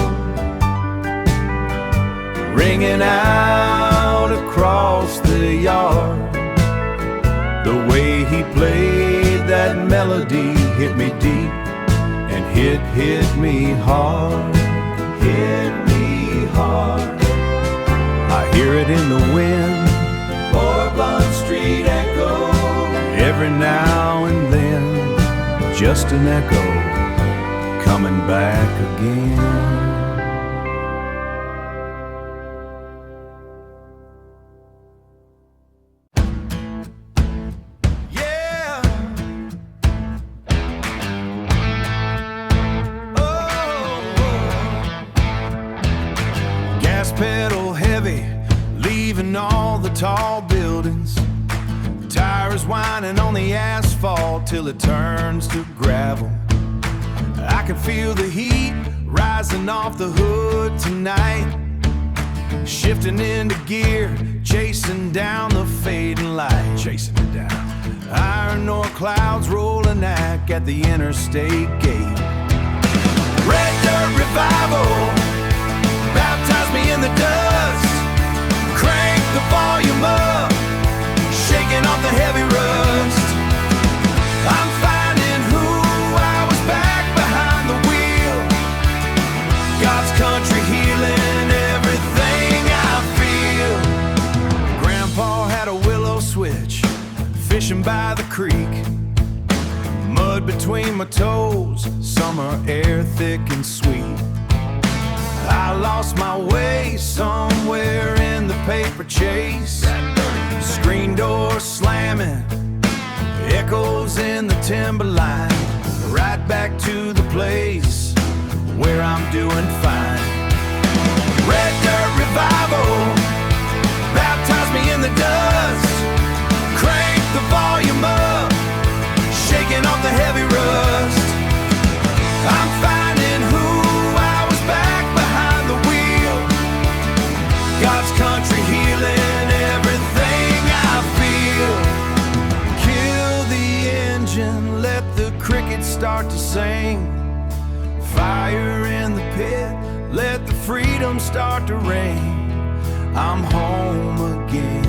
ringing out across the yard. The way he played that melody hit me deep, and hit me hard, hit me hard. I hear it in the wind, Bourbon Street echo. Every now and then, just an echo, coming back again. Pedal heavy, leaving all the tall buildings. Tires whining on the asphalt till it turns to gravel. I can feel the heat rising off the hood tonight, shifting into gear, chasing down the fading light, chasing it down. Iron ore clouds rolling back at the interstate gate. Red Dirt Revival, baptize me in the dust. Crank the volume up, shaking off the heavy rust. I'm finding who I was back behind the wheel. God's country healing everything I feel. Grandpa had a willow switch, fishing by the creek. Mud between my toes, summer air thick and sweet. I lost my way somewhere in the paper chase. Screen door slamming, echoes in the timberline. Right back to the place where I'm doing fine. Red Dirt Revival, baptize me in the dust. Crank the volume up, shaking off the heavy rust. I'm finding who I was back behind the wheel. God's country healing everything I feel. Kill the engine, let the crickets start to sing. Fire in the pit, let the freedom start to ring. I'm home again,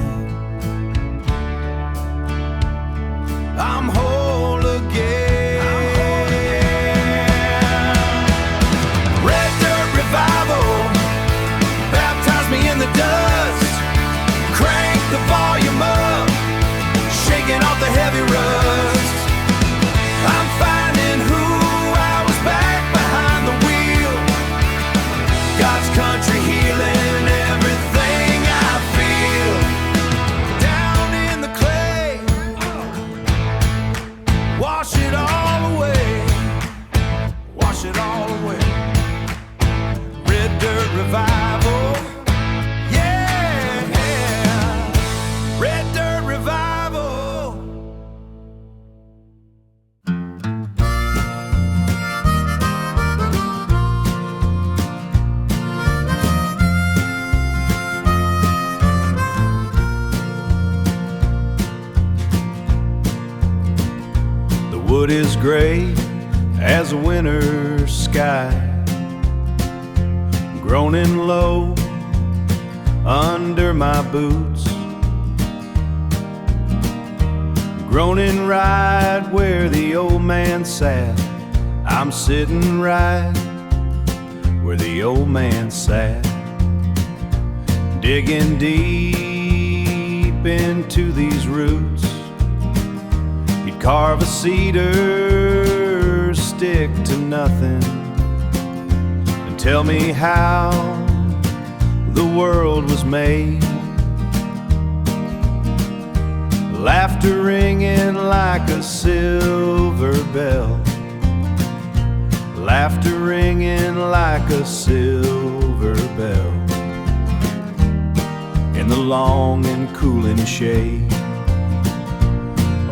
I'm whole again. Red Dirt Revival, baptize me in the dust. Crank the volume up, shaking off the heavy rust. I'm finding who I was back behind the wheel. God's country healing everything I feel. Down in the clay, wash it all away, wash it all away. Red Dirt Revival, yeah, Red Dirt Revival. The wood is gray as a winter sky, groaning low under my boots, groaning right where the old man sat. I'm sitting right where the old man sat, digging deep into these roots. He'd carve a cedar stick to nothing and tell me how the world was made. Laughter ringing like a silver bell, laughter ringing like a silver bell in the long and cooling shade.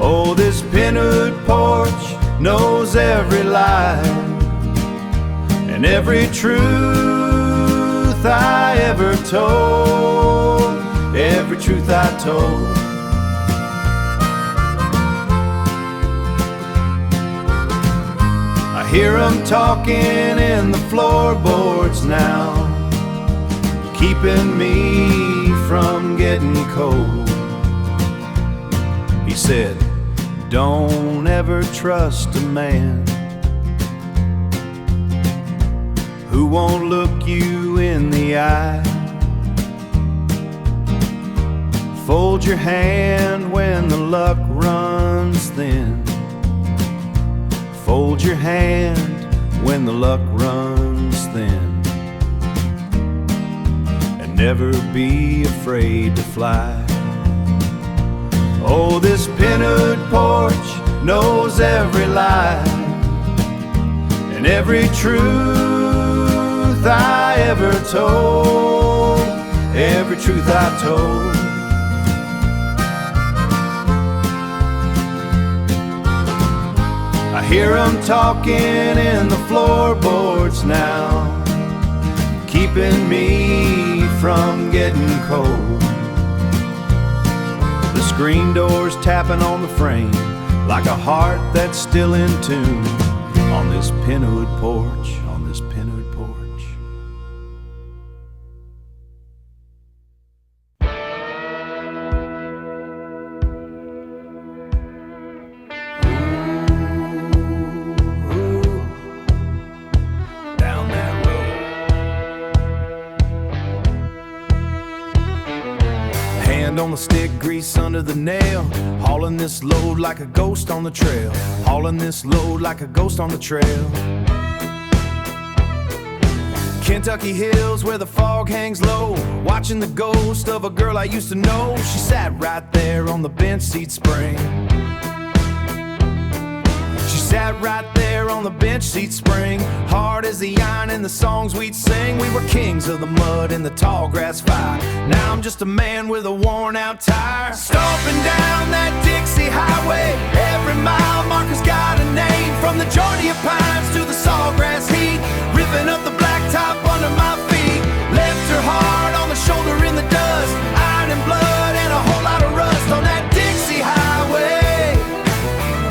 Oh, this Pinewood Porch knows every lie, and and every truth I ever told, every truth I told. I hear 'em talking in the floorboards now, keeping me from getting cold. He said, don't ever trust a man who won't look you in the eye. Fold your hand when the luck runs thin. Fold your hand when the luck runs thin. And never be afraid to fly. Oh, this Pinewood Porch knows every lie and every truth I ever told, every truth I told. I hear 'em talking in the floorboards now, keeping me from getting cold. The screen doors tapping on the frame like a heart that's still in tune on this Pinewood porch, on this Pinewood porch. Ooh, down that road. Hand on the stick, grease under the nail, hauling this load like a ghost on the trail, hauling this load like a ghost on the trail. Kentucky hills where the fog hangs low, watching the ghost of a girl I used to know. She sat right there on the bench seat spring. She sat right there on the bench seat spring, hard as the iron in the songs we'd sing. We were kings of the mud and the tall grass fire. Now I'm just a man with a worn out tire, stomping down that Dixie Highway. Every mile marker's got a name, from the Georgia pines to the sawgrass heat, ripping up the blacktop under my feet. Left her hard on the shoulder in the dust, iron and blood and a whole lot of rust on that Dixie Highway.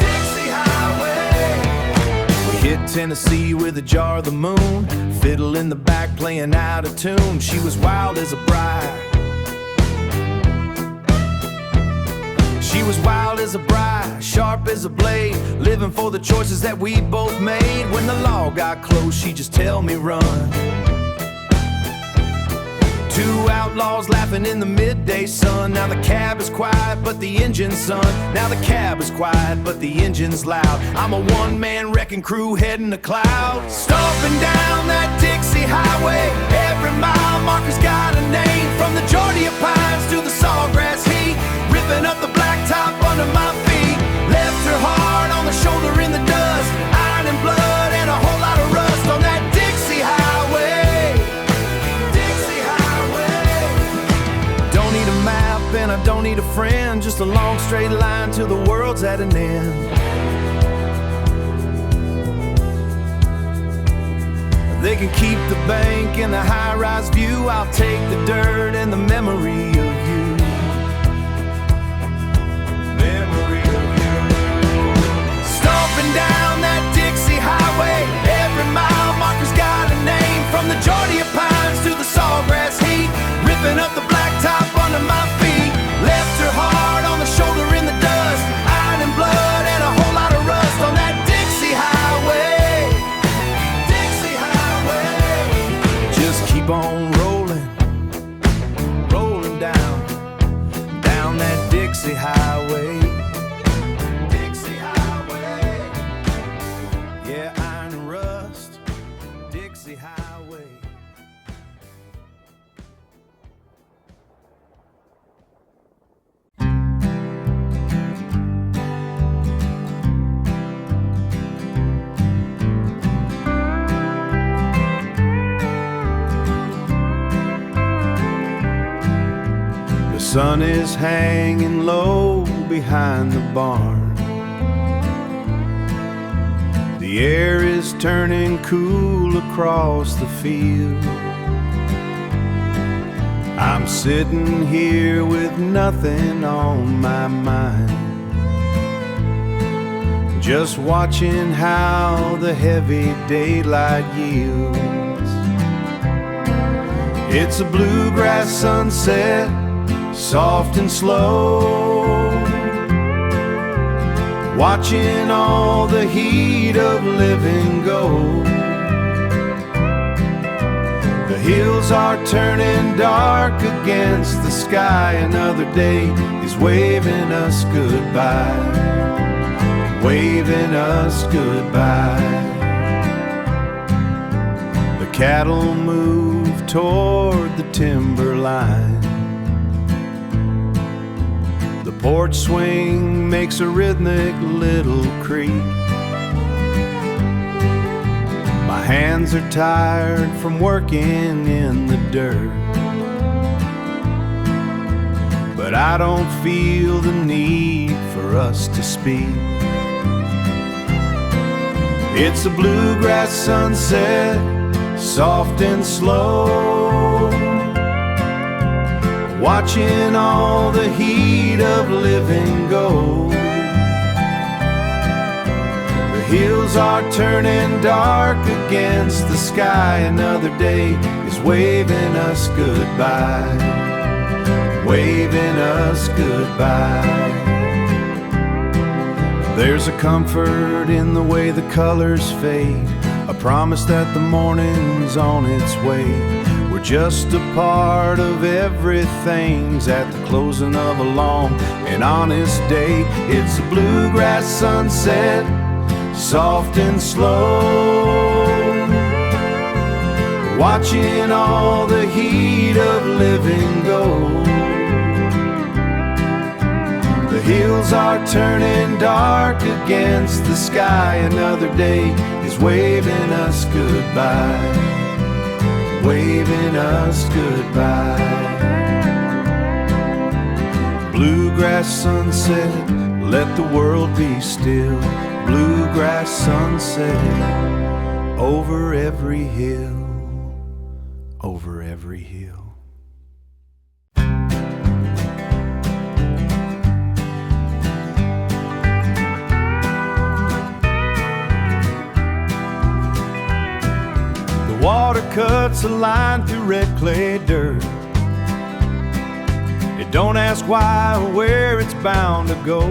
Dixie Highway. We hit Tennessee with a jar of the moon, fiddle in the back playing out of tune. She was wild as a bride. She was wild as a bride, sharp as a blade, living for the choices that we both made. When the law got close, she just tell me run. Two outlaws laughing in the midday sun. Now the cab is quiet, but the engine's son. Now the cab is quiet, but the engine's loud. I'm a one-man wrecking crew heading to clouds, stomping down that Dixie Highway. Every mile marker's got a name, from the Georgia pines to the sawgrass heat, ripping up the blacktop under my feet. Left her hard on the shoulder in the dust, iron and blood and a whole lot of rust on that Dixie Highway. Dixie Highway. Don't need a map and I don't need a friend, just a long straight line till the world's at an end. They can keep the bank and the high-rise view, I'll take the dirt and the memory of you. Stomping down that Dixie Highway. Every mile marker's got a name, from the Georgia pines to the sawgrass heat, ripping up the blacktop under my feet. Left her hard on the shoulder in the dust, iron and blood and a whole lot of rust on that Dixie Highway. Dixie Highway. Just keep on rolling, rolling down, down that Dixie Highway. Highway. The sun is hanging low behind the barn. The air is turning cool across across the field. I'm sitting here with nothing on my mind, just watching how the heavy daylight yields. It's a bluegrass sunset, soft and slow, watching all the heat of living go. The hills are turning dark against the sky. Another day is waving us goodbye, waving us goodbye. The cattle move toward the timberline. The porch swing makes a rhythmic little creak. My hands are tired from working in the dirt, but I don't feel the need for us to speak. It's a bluegrass sunset, soft and slow, watching all the heat of living go. The hills are turning dark against the sky. Another day is waving us goodbye, waving us goodbye. There's a comfort in the way the colors fade, a promise that the morning's on its way. We're just a part of everything's at the closing of a long and honest day. It's a bluegrass sunset, soft and slow, watching all the heat of living go. The hills are turning dark against the sky. Another day is waving us goodbye, waving us goodbye. Bluegrass sunset, let the world be still. Bluegrass sunset, over every hill, over every hill. Water cuts a line through red clay dirt. It don't ask why or where it's bound to go.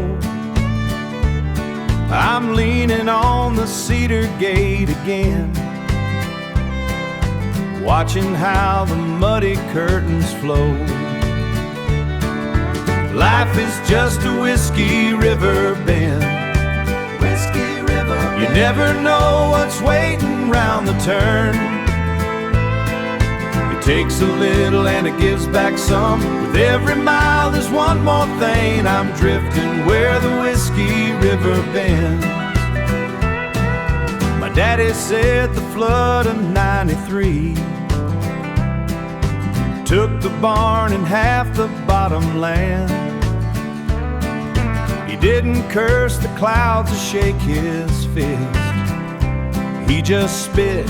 I'm leaning on the cedar gate again, watching how the muddy curtains flow. Life is just a whiskey river bend. Whiskey river bend. You never know what's waiting round the turn. It takes a little and it gives back some. With every mile there's one more thing. I'm drifting where the whiskey river bends. My daddy said the flood of '93 took the barn and half the bottom land. He didn't curse the clouds or shake his fist. He just spit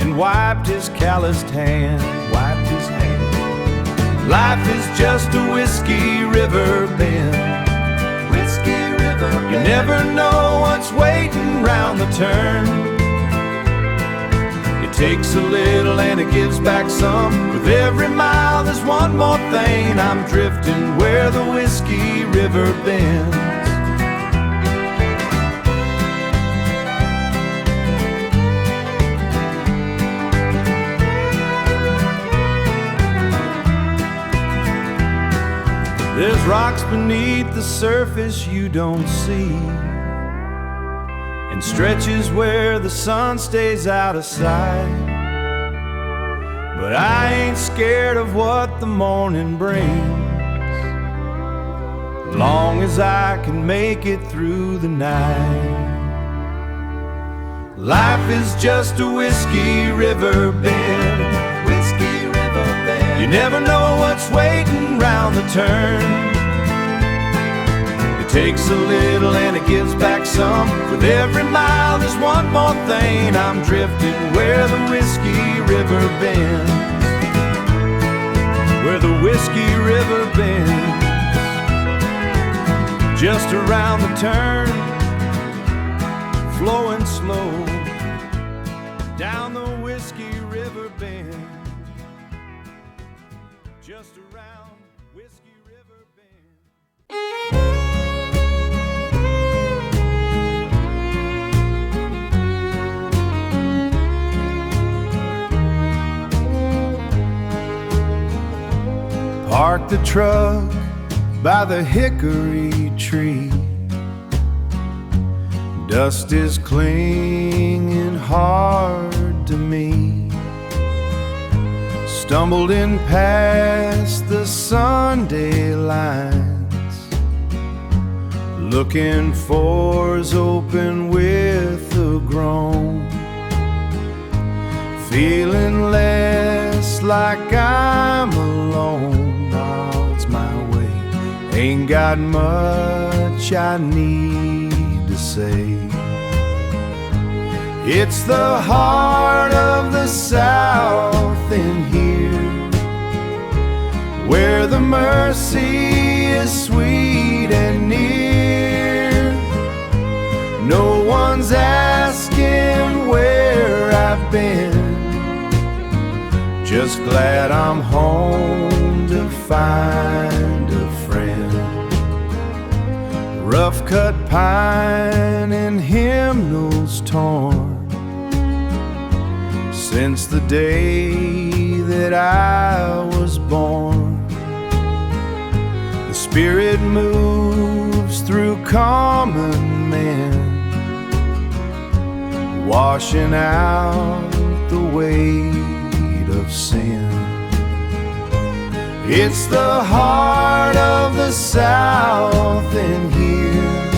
and wiped his calloused hand, wiped his hand. Life is just a whiskey river bend. Whiskey river bend. You never know what's waiting round the turn. It takes a little and it gives back some. With every mile there's one more thing. I'm drifting where the whiskey river bends. There's rocks beneath the surface you don't see, and stretches where the sun stays out of sight. But I ain't scared of what the morning brings, long as I can make it through the night. Life is just a whiskey river bend. Whiskey river bend. You never know what's waiting round the turn. It Takes a little and it gives back some. With every mile there's one more thing. I'm drifting where the Whiskey River bends, where the Whiskey River bends. Just around the turn, flowing slow down the Whiskey River bend. Just around Whiskey River bend. Park the truck by the hickory tree. Dust is clinging hard to me. Stumbled in past the Sunday lines, looking for's open with a groan. Feeling less like I'm alone. Odds my way, ain't got much I need to say. It's the heart of the South in here, where the mercy is sweet and near. No one's asking where I've been, just glad I'm home to find a friend. Rough cut pine and hymnals torn, since the day that I was born. The Spirit moves through common men, washing out the weight of sin. It's the heart of the South in here,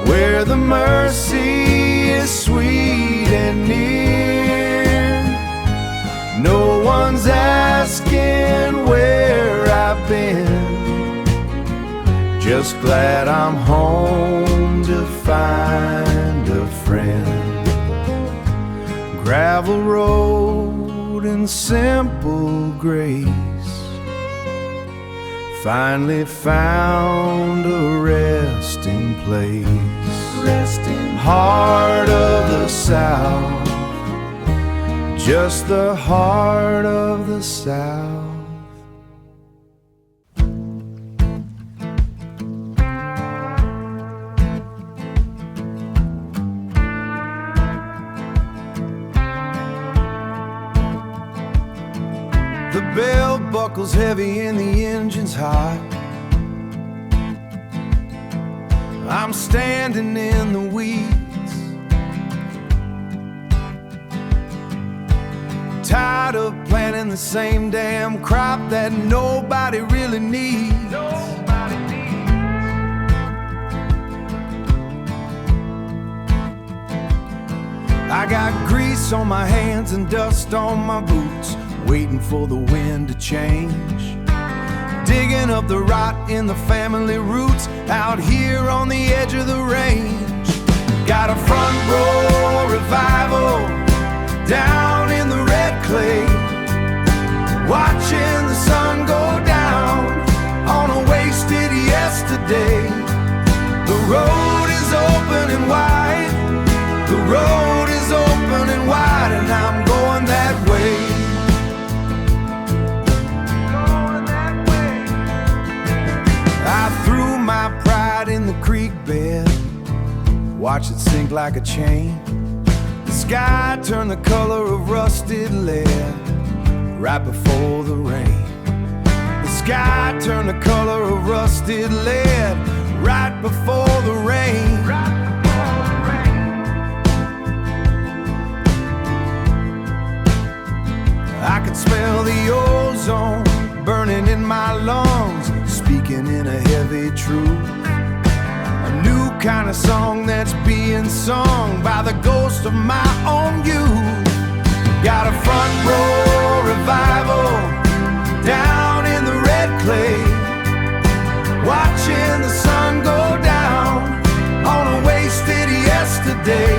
where the mercy is sweet and near. No one's asking where I've been, just glad I'm home to find a friend. Gravel road and simple grace, finally found a resting place. Heart of the South, just the heart of the South. The bell buckle's heavy and the engine's hot. I'm standing in the weeds, tired of planting the same damn crop that nobody really needs. I got grease on my hands and dust on my boots, waiting for the wind to change. Digging up the rot in the family roots out here on the edge of the range. Got a front row revival down in the red clay, watching the sun go down on a wasted yesterday. The road is open and wide, the road is open and wide, and I'm going that way. I threw my pride in the creek bed, watch it sink like a chain. The sky turned the color of rusted lead right before the rain. The sky turned the color of rusted lead right before the rain. I could smell the ozone burning in my lungs, speaking in a heavy truth. A new kind of song that's being sung by the ghost of my own youth. Got a front row revival down in the red clay, watching the sun go down on a wasted yesterday.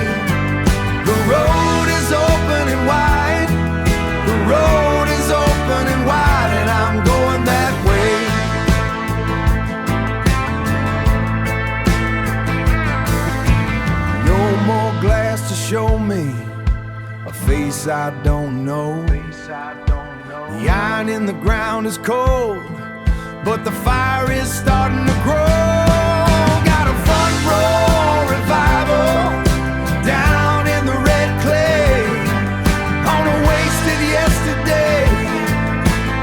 The road is open and wide, the road is open and wide, and I'm going that way. No more glass to show me a face I don't know. The iron in the ground is cold, but the fire is starting to grow. Got a front row revival down in the red clay on a wasted yesterday.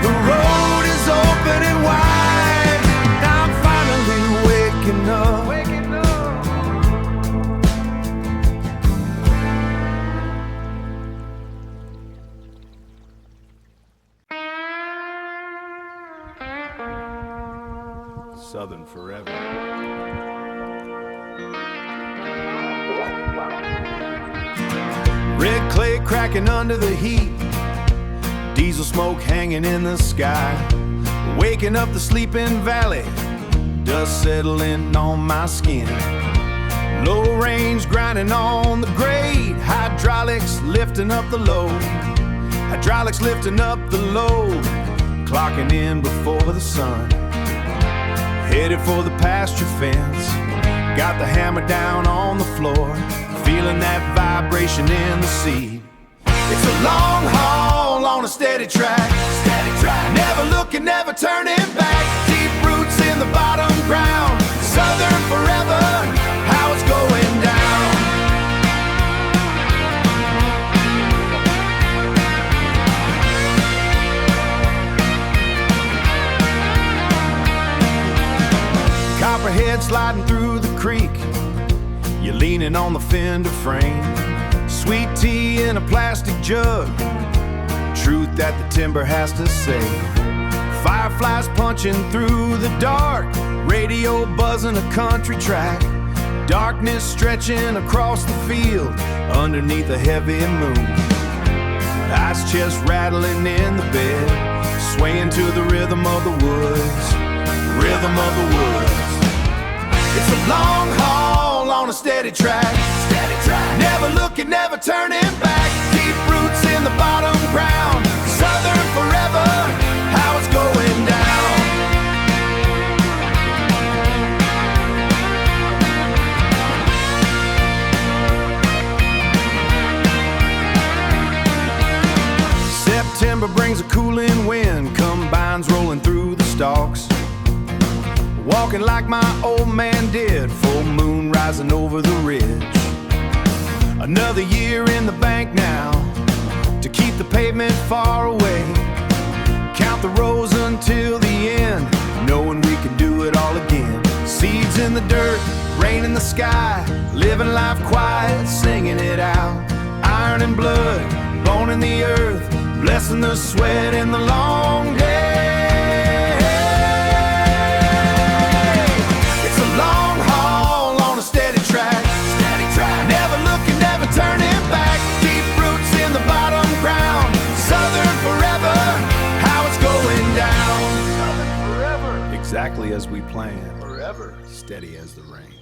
The road is open and wide, I'm finally waking up. Southern forever. Red clay cracking under the heat, diesel smoke hanging in the sky, waking up the sleeping valley, dust settling on my skin. Low range grinding on the grade, hydraulics lifting up the load, hydraulics lifting up the load, clocking in before the sun. Headed for the pasture fence, got the hammer down on the floor, feeling that vibration in the seed. It's a long haul on a steady track, never looking, never turning back. Deep roots in the bottom ground, Southern forever, how it's going down. Copperhead sliding through the creek, you're leaning on the fender frame. Sweet tea in a plastic jug, truth that the timber has to say. Fireflies punching through the dark, radio buzzing a country track. Darkness stretching across the field underneath a heavy moon. Ice chest rattling in the bed, swaying to the rhythm of the woods, rhythm of the woods. It's a long haul on a steady track, never looking, never turning back. Deep roots in the bottom ground, Southern forever, how it's going down. September brings a cooling wind, combines rolling through the stalks. Walking like my old man did, full moon rising over the ridge. Another year in the bank now, to keep the pavement far away. Count the rows until the end, knowing we can do it all again. Seeds in the dirt, rain in the sky, living life quiet, singing it out. Iron and blood, bone in the earth, blessing the sweat in the long day. Long haul on a steady track, never looking, never turning back. Deep roots in the bottom ground, Southern forever, how it's going down. Southern forever, exactly as we planned, forever, steady as the rain.